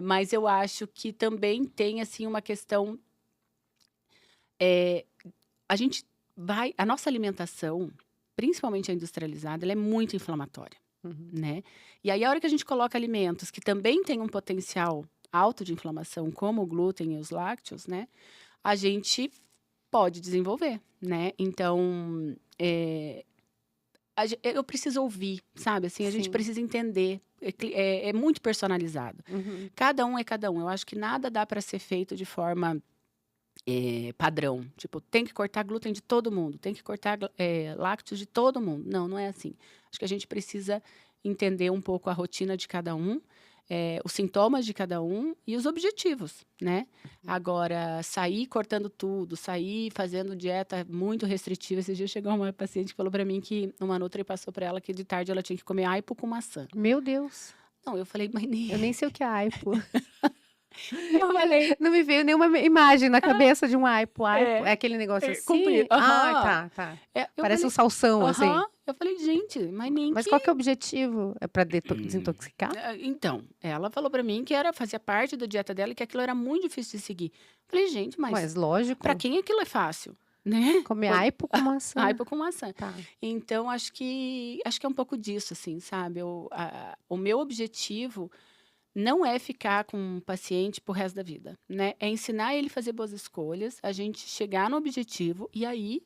Speaker 2: Mas eu acho que também tem, assim, uma questão. é, a nossa alimentação, principalmente a industrializada, ela é muito inflamatória,
Speaker 1: Uhum.
Speaker 2: né? E aí, a hora que a gente coloca alimentos que também têm um potencial alto de inflamação, como o glúten e os lácteos, né? A gente pode desenvolver, né? Então, eu preciso ouvir, sabe? Assim, a gente
Speaker 1: Sim.
Speaker 2: precisa entender. É muito personalizado.
Speaker 1: Uhum.
Speaker 2: Cada um é cada um. Eu acho que nada dá para ser feito de forma padrão. Tipo, tem que cortar glúten de todo mundo, tem que cortar lácteos de todo mundo. Não, não é assim. Acho que a gente precisa entender um pouco a rotina de cada um, os sintomas de cada um e os objetivos, né? Agora, sair cortando tudo, sair fazendo dieta muito restritiva. Esses dias chegou uma paciente que falou para mim que uma nutri passou para ela que de tarde ela tinha que comer aipo com maçã.
Speaker 1: Meu Deus.
Speaker 2: Não, eu falei, mas nem...
Speaker 1: Eu nem sei o que é aipo.
Speaker 2: Eu falei...
Speaker 1: Não me veio nenhuma imagem na cabeça de um aipo. Aipo. É aquele negócio assim?
Speaker 2: Comprido.
Speaker 1: Ah, tá. Parece um salsão, assim.
Speaker 2: Eu falei, gente, mas nem
Speaker 1: Mas qual que é o objetivo? É pra desintoxicar?
Speaker 2: Então, ela falou pra mim que fazia parte da dieta dela e que aquilo era muito difícil de seguir. Falei, gente, mas
Speaker 1: lógico.
Speaker 2: pra quem aquilo é fácil, né?
Speaker 1: Comer aipo com maçã.
Speaker 2: Aipo com maçã.
Speaker 1: Tá.
Speaker 2: Então, acho que é um pouco disso, assim, sabe? O meu objetivo não é ficar com um paciente pro resto da vida, né? É ensinar ele a fazer boas escolhas, a gente chegar no objetivo e aí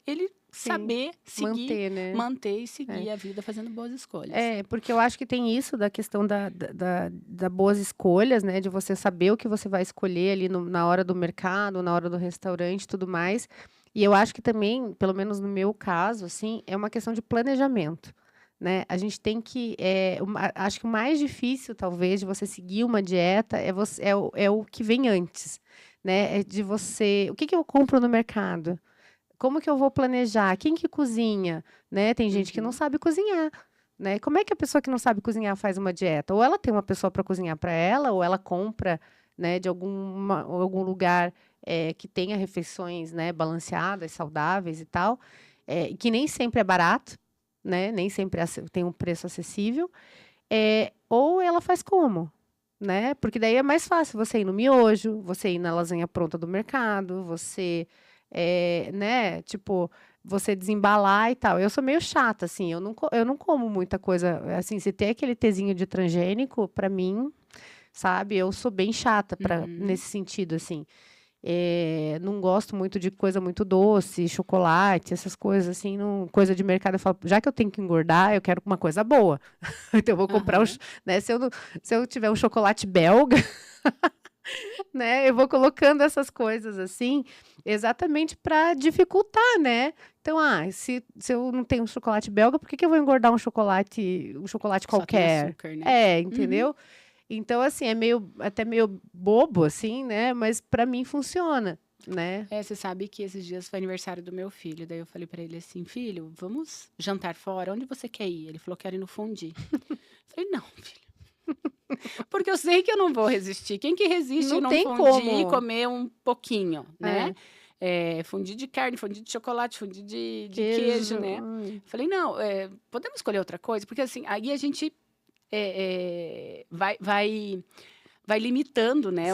Speaker 2: ele saber seguir, manter e seguir a vida fazendo boas escolhas.
Speaker 1: Porque eu acho que tem isso da questão da boas escolhas, né? De você saber o que você vai escolher ali na hora do mercado, na hora do restaurante e tudo mais. E eu acho que também, pelo menos no meu caso, assim, é uma questão de planejamento. Né? A gente tem que... acho que o mais difícil, talvez, de você seguir uma dieta é o que vem antes. Né? É de você... O que eu compro no mercado? Como que eu vou planejar? Quem que cozinha? Né? Tem gente que não sabe cozinhar. Né? Como é que a pessoa que não sabe cozinhar faz uma dieta? Ou ela tem uma pessoa para cozinhar para ela, ou ela compra, né, de algum lugar que tenha refeições, né, balanceadas, saudáveis e tal, que nem sempre é barato. Né? Nem sempre tem um preço acessível, ou ela faz como? Né? Porque daí é mais fácil você ir no miojo, você ir na lasanha pronta do mercado, você, né? Tipo, você desembalar e tal. Eu sou meio chata, assim, eu não como muita coisa, assim, se tem aquele tezinho de transgênico, para mim, sabe? Eu sou bem chata nesse sentido, assim. Não gosto muito de coisa muito doce, chocolate, essas coisas assim, coisa de mercado. Eu falo, já que eu tenho que engordar, eu quero uma coisa boa. Então eu vou comprar né? Se eu tiver um chocolate belga, né? Eu vou colocando essas coisas assim, exatamente para dificultar, né? Então, se eu não tenho um chocolate belga, por que eu vou engordar um chocolate qualquer?
Speaker 2: Só tem açúcar, né?
Speaker 1: Entendeu? Então, assim, até meio bobo, assim, né? Mas para mim funciona, né?
Speaker 2: Você sabe que esses dias foi aniversário do meu filho. Daí eu falei para ele assim, filho, vamos jantar fora? Onde você quer ir? Ele falou, quero ir no fondue. Falei, não, filho. Porque eu sei que eu não vou resistir. Quem que resiste
Speaker 1: não
Speaker 2: no
Speaker 1: tem
Speaker 2: fondue
Speaker 1: como
Speaker 2: e comer um pouquinho, né? Fondue de carne, fondue de chocolate, fondue de queijo, né? Falei, não, podemos escolher outra coisa? Porque assim, aí a gente... vai limitando, né,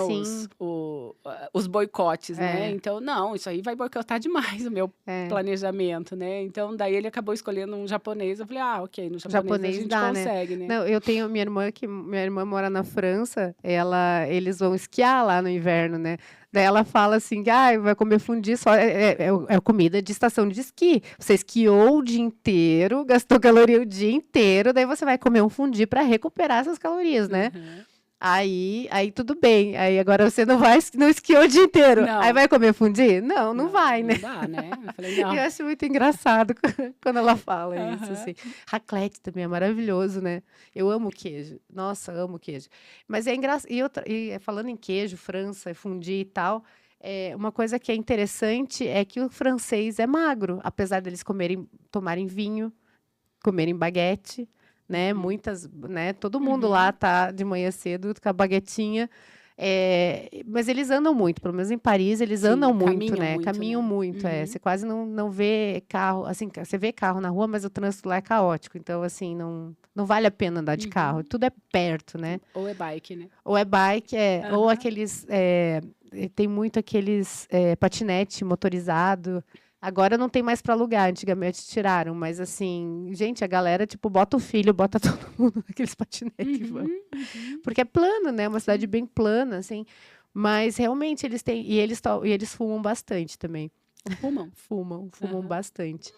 Speaker 2: os boicotes, né? Então, não, isso aí vai boicotar demais o meu planejamento, né? Então, daí ele acabou escolhendo um japonês. Eu falei, ok, no japonês a gente consegue, né?
Speaker 1: Não, eu tenho minha irmã mora na França, eles vão esquiar lá no inverno, né? Daí ela fala assim, vai comer fondue só, é comida de estação de esqui. Você esquiou o dia inteiro, gastou caloria o dia inteiro, daí você vai comer um fondue para recuperar essas calorias, né? Aí tudo bem. Aí agora você não esquiou o dia inteiro.
Speaker 2: Não.
Speaker 1: Aí vai comer fondue? Não vai, né?
Speaker 2: Não dá, né? Eu falei, não.
Speaker 1: Eu acho muito engraçado quando ela fala isso, assim. Raclette também é maravilhoso, né? Eu amo queijo. Nossa, amo queijo. Mas é engraçado. E falando em queijo, França, fondue e tal, uma coisa que é interessante é que o francês é magro, apesar deles tomarem vinho, comerem baguete, né? Muitas, né? Todo mundo lá tá de manhã cedo com a baguetinha. Mas eles andam muito, pelo menos em Paris, eles andam muito, né? Caminham muito, Você quase não vê carro, assim, você vê carro na rua, mas o trânsito lá é caótico. Então, assim, não vale a pena andar de carro. Tudo é perto, né?
Speaker 2: Ou é bike, né?
Speaker 1: Ou é bike, ou aqueles... tem muito aqueles patinete motorizado. Agora não tem mais para alugar, antigamente tiraram, mas assim, gente, a galera, tipo, bota o filho, bota todo mundo naqueles patinetes. Porque é plano, né? Uma cidade bem plana, assim. Mas realmente eles têm. E eles fumam bastante também. Fumam bastante.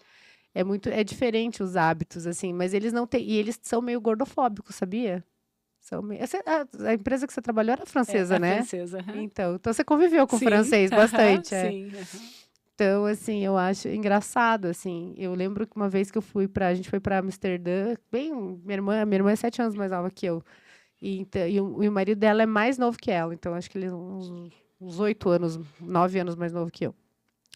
Speaker 1: É diferente os hábitos, assim, mas eles não têm. E eles são meio gordofóbicos, sabia? A empresa que você trabalhou era francesa,
Speaker 2: É
Speaker 1: né?
Speaker 2: francesa.
Speaker 1: Então você conviveu com
Speaker 2: Sim,
Speaker 1: francês bastante,
Speaker 2: sim.
Speaker 1: Então, assim, eu acho engraçado, assim. Eu lembro que uma vez que a gente foi para Amsterdã, minha irmã é 7 anos mais nova que eu. E o marido dela é mais novo que ela, então acho que ele é uns 8 anos, 9 anos mais novo que eu.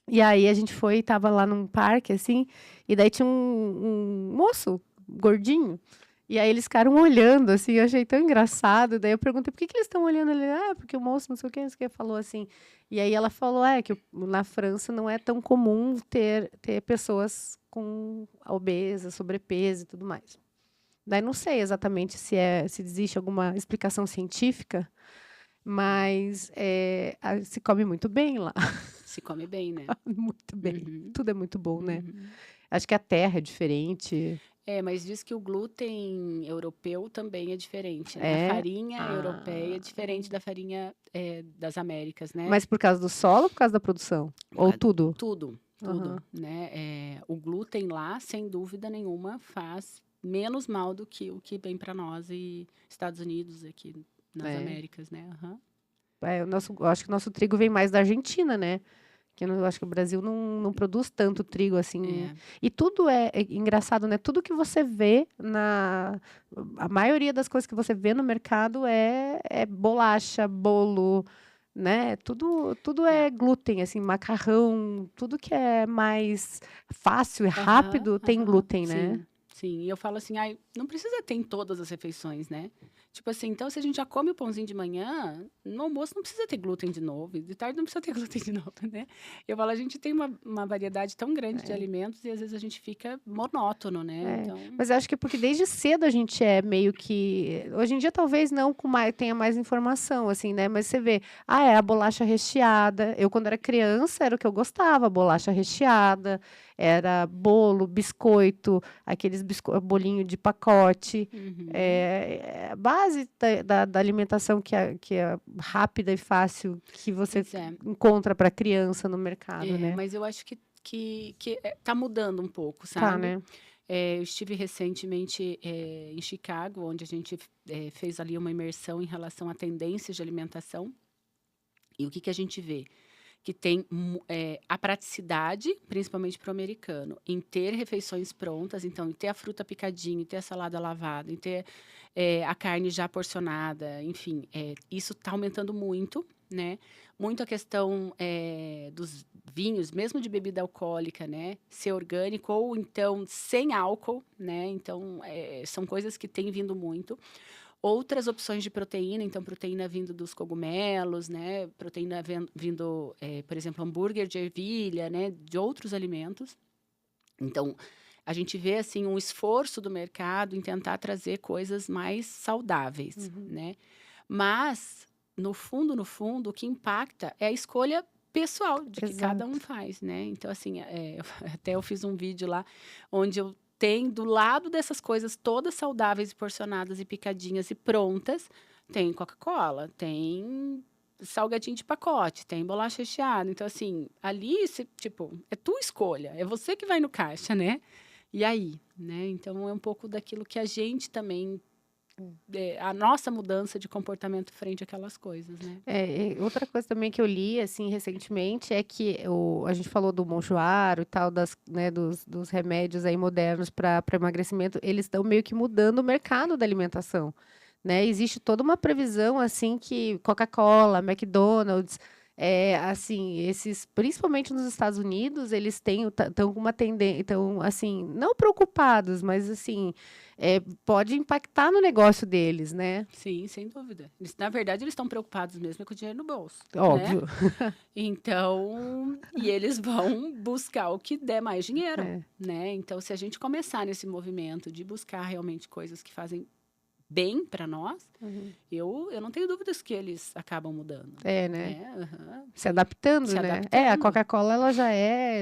Speaker 1: E aí a gente foi, tava lá num parque, assim, e daí tinha um moço gordinho. E aí eles ficaram olhando, assim, eu achei tão engraçado. Daí eu perguntei, por que eles estão olhando? Ele, porque o moço, não sei o que, falou assim. E aí ela falou, que na França não é tão comum ter pessoas com obesa, sobrepeso e tudo mais. Daí não sei exatamente se existe alguma explicação científica, mas se come muito bem lá.
Speaker 2: Se come bem, né?
Speaker 1: Muito bem.
Speaker 2: Uhum.
Speaker 1: Tudo é muito bom, né?
Speaker 2: Uhum.
Speaker 1: Acho que a terra é diferente.
Speaker 2: Mas diz que o glúten europeu também é diferente, né? A farinha europeia é diferente da farinha das Américas, né?
Speaker 1: Mas por causa do solo ou por causa da produção? Ou tudo?
Speaker 2: Tudo, né? O glúten lá, sem dúvida nenhuma, faz menos mal do que o que vem para nós e Estados Unidos aqui nas Américas, né?
Speaker 1: Eu acho que o nosso trigo vem mais da Argentina, né? Eu acho que o Brasil não produz tanto trigo assim. E tudo é engraçado, né? Tudo que você vê a maioria das coisas que você vê no mercado é bolacha, bolo, né? Tudo é glúten, assim, macarrão, tudo que é mais fácil e rápido tem glúten, né?
Speaker 2: Sim, e eu falo assim, não precisa ter em todas as refeições, né? Tipo assim, então se a gente já come o pãozinho de manhã, no almoço não precisa ter glúten de novo, e de tarde não precisa ter glúten de novo, né? Eu falo, a gente tem uma variedade tão grande de alimentos e às vezes a gente fica monótono, né? Então...
Speaker 1: Mas eu acho que é porque desde cedo a gente é meio que... Hoje em dia talvez não tenha mais informação, assim, né? Mas você vê, é a bolacha recheada. Eu, quando era criança, era o que eu gostava, bolacha recheada, era bolo, biscoito, aqueles bolinho de pacote. A base da alimentação que é rápida e fácil, que você encontra para criança no mercado, né?
Speaker 2: Mas eu acho que tá mudando um pouco, sabe?
Speaker 1: Tá, né?
Speaker 2: Eu estive recentemente em Chicago, onde a gente fez ali uma imersão em relação a tendências de alimentação. E o que a gente vê? Que tem a praticidade, principalmente para o americano, em ter refeições prontas, então, em ter a fruta picadinha, em ter a salada lavada, em ter a carne já porcionada, enfim, isso está aumentando muito, né? Muito a questão dos vinhos, mesmo de bebida alcoólica, né? Ser orgânico ou, então, sem álcool, né? Então, são coisas que têm vindo muito. Outras opções de proteína, então proteína vindo dos cogumelos, né? Proteína vindo, por exemplo, hambúrguer de ervilha, né? De outros alimentos. Então, a gente vê assim um esforço do mercado em tentar trazer coisas mais saudáveis, né? Mas, no fundo, o que impacta é a escolha pessoal de que cada um faz, né? Então, assim, até eu fiz um vídeo lá onde eu tem do lado dessas coisas todas saudáveis, porcionadas e picadinhas e prontas, tem Coca-Cola, tem salgadinho de pacote, tem bolacha recheada. Então, assim, ali, é tua escolha, é você que vai no caixa, né? E aí, né? Então, é um pouco daquilo que a gente também... a nossa mudança de comportamento frente àquelas coisas, né?
Speaker 1: Outra coisa também que eu li, assim, recentemente, é que a gente falou do Mounjaro e tal, dos remédios aí modernos para emagrecimento, eles estão meio que mudando o mercado da alimentação, né? Existe toda uma previsão, assim, que Coca-Cola, McDonald's, assim, principalmente nos Estados Unidos, eles estão com uma tendência, então, assim, não preocupados, mas, assim, pode impactar no negócio deles, né?
Speaker 2: Sim, sem dúvida. Na verdade, eles estão preocupados mesmo com o dinheiro no bolso.
Speaker 1: Óbvio.
Speaker 2: Né? Então, e eles vão buscar o que der mais dinheiro, né? Então, se a gente começar nesse movimento de buscar realmente coisas que fazem bem para nós, eu não tenho dúvidas que eles acabam mudando.
Speaker 1: Né? Se adaptando, né? A Coca-Cola, ela já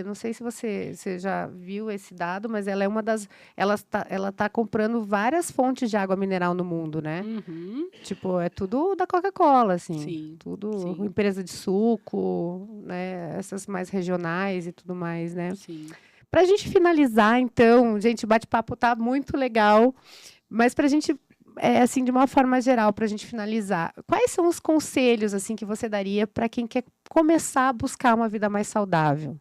Speaker 1: não sei se você já viu esse dado, mas ela é uma das... Ela tá comprando várias fontes de água mineral no mundo, né? Tipo, é tudo da Coca-Cola, assim.
Speaker 2: Sim.
Speaker 1: Tudo empresa de suco, né? Essas mais regionais e tudo mais, né?
Speaker 2: Sim.
Speaker 1: Pra gente finalizar, então, gente, o bate-papo tá muito legal, mas pra gente assim, de uma forma geral, para a gente finalizar, quais são os conselhos, assim, que você daria para quem quer começar a buscar uma vida mais saudável?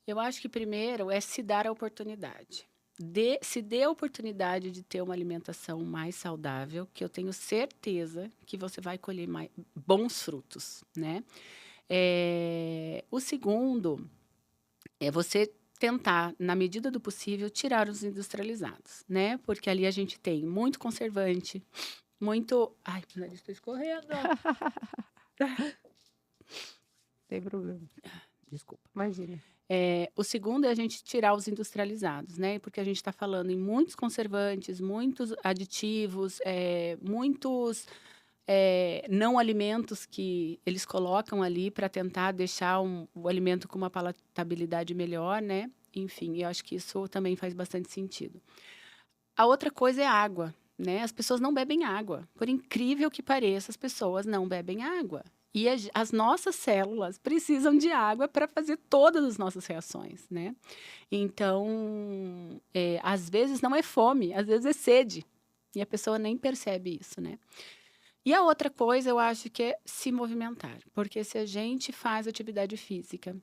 Speaker 2: Eu acho que primeiro é se dar a oportunidade. Se dê a oportunidade de ter uma alimentação mais saudável, que eu tenho certeza que você vai colher bons frutos, né? O segundo é você tentar, na medida do possível, tirar os industrializados, né? Porque ali a gente tem muito conservante, muito... Ai, meu nariz está escorrendo.
Speaker 1: Tem problema.
Speaker 2: Desculpa.
Speaker 1: Imagina.
Speaker 2: O segundo é a gente tirar os industrializados, né? Porque a gente está falando em muitos conservantes, muitos aditivos, muitos não alimentos que eles colocam ali para tentar deixar o alimento com uma palatabilidade melhor, né? Enfim, eu acho que isso também faz bastante sentido. A outra coisa é água, né? As pessoas não bebem água. Por incrível que pareça, as pessoas não bebem água. E as nossas células precisam de água para fazer todas as nossas reações, né? Então, às vezes não é fome, às vezes é sede. E a pessoa nem percebe isso, né? E a outra coisa, eu acho que é se movimentar. Porque se a gente faz atividade física,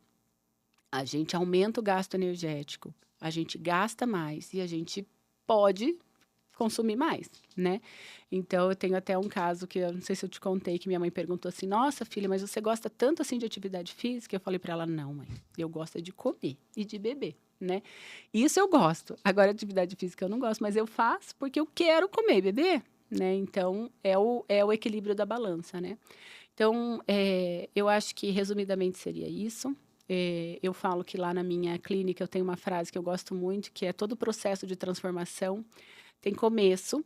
Speaker 2: a gente aumenta o gasto energético, a gente gasta mais e a gente pode consumir mais, né? Então, eu tenho até um caso que eu não sei se eu te contei, que minha mãe perguntou assim, nossa, filha, mas você gosta tanto assim de atividade física? Eu falei para ela, não, mãe, eu gosto de comer e de beber, né? Isso eu gosto. Agora, atividade física eu não gosto, mas eu faço porque eu quero comer e beber, né? Então, é o equilíbrio da balança, né? Então, eu acho que, resumidamente, seria isso. Eu falo que lá na minha clínica eu tenho uma frase que eu gosto muito, que é todo processo de transformação tem começo,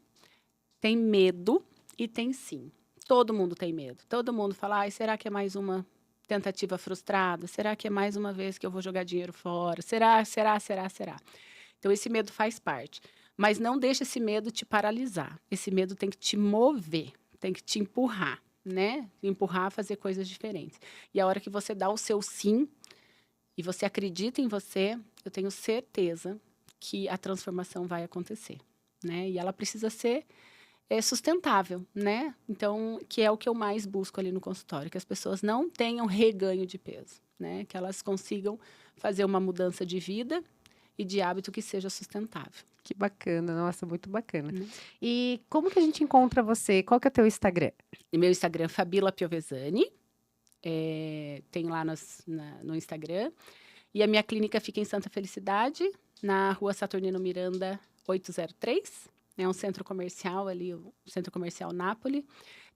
Speaker 2: tem medo e tem sim. Todo mundo tem medo. Todo mundo fala, ai, será que é mais uma tentativa frustrada? Será que é mais uma vez que eu vou jogar dinheiro fora? Será? Então, esse medo faz parte. Mas não deixa esse medo te paralisar. Esse medo tem que te mover, tem que te empurrar, né? Empurrar a fazer coisas diferentes. E a hora que você dá o seu sim e você acredita em você, eu tenho certeza que a transformação vai acontecer, né? E ela precisa ser sustentável, né? Então, que é o que eu mais busco ali no consultório, que as pessoas não tenham reganho de peso, né? Que elas consigam fazer uma mudança de vida e de hábito que seja sustentável.
Speaker 1: Que bacana, nossa, muito bacana. E como que a gente encontra você? Qual que é o teu Instagram?
Speaker 2: Meu Instagram é Fabíola Piovesani, tem lá no Instagram. E a minha clínica fica em Santa Felicidade, na Rua Saturnino Miranda, 803. É um centro comercial ali, o Centro Comercial Nápoles.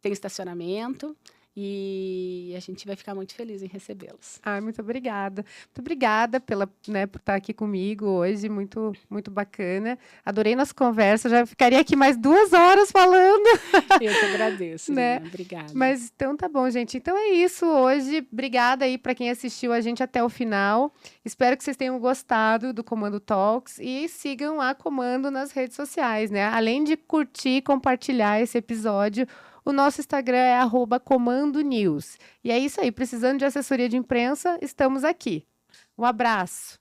Speaker 2: Tem estacionamento e a gente vai ficar muito feliz em recebê-los.
Speaker 1: Muito obrigada. Muito obrigada por estar aqui comigo hoje, muito, muito bacana. Adorei nossa conversa, já ficaria aqui mais 2 horas falando.
Speaker 2: Eu que agradeço,
Speaker 1: né?
Speaker 2: Obrigada.
Speaker 1: Mas então tá bom, gente. Então é isso hoje. Obrigada aí para quem assistiu a gente até o final. Espero que vocês tenham gostado do Comando Talks e sigam a Comando nas redes sociais, né? Além de curtir e compartilhar esse episódio, o nosso Instagram é @comandonews. E é isso aí. Precisando de assessoria de imprensa, estamos aqui. Um abraço.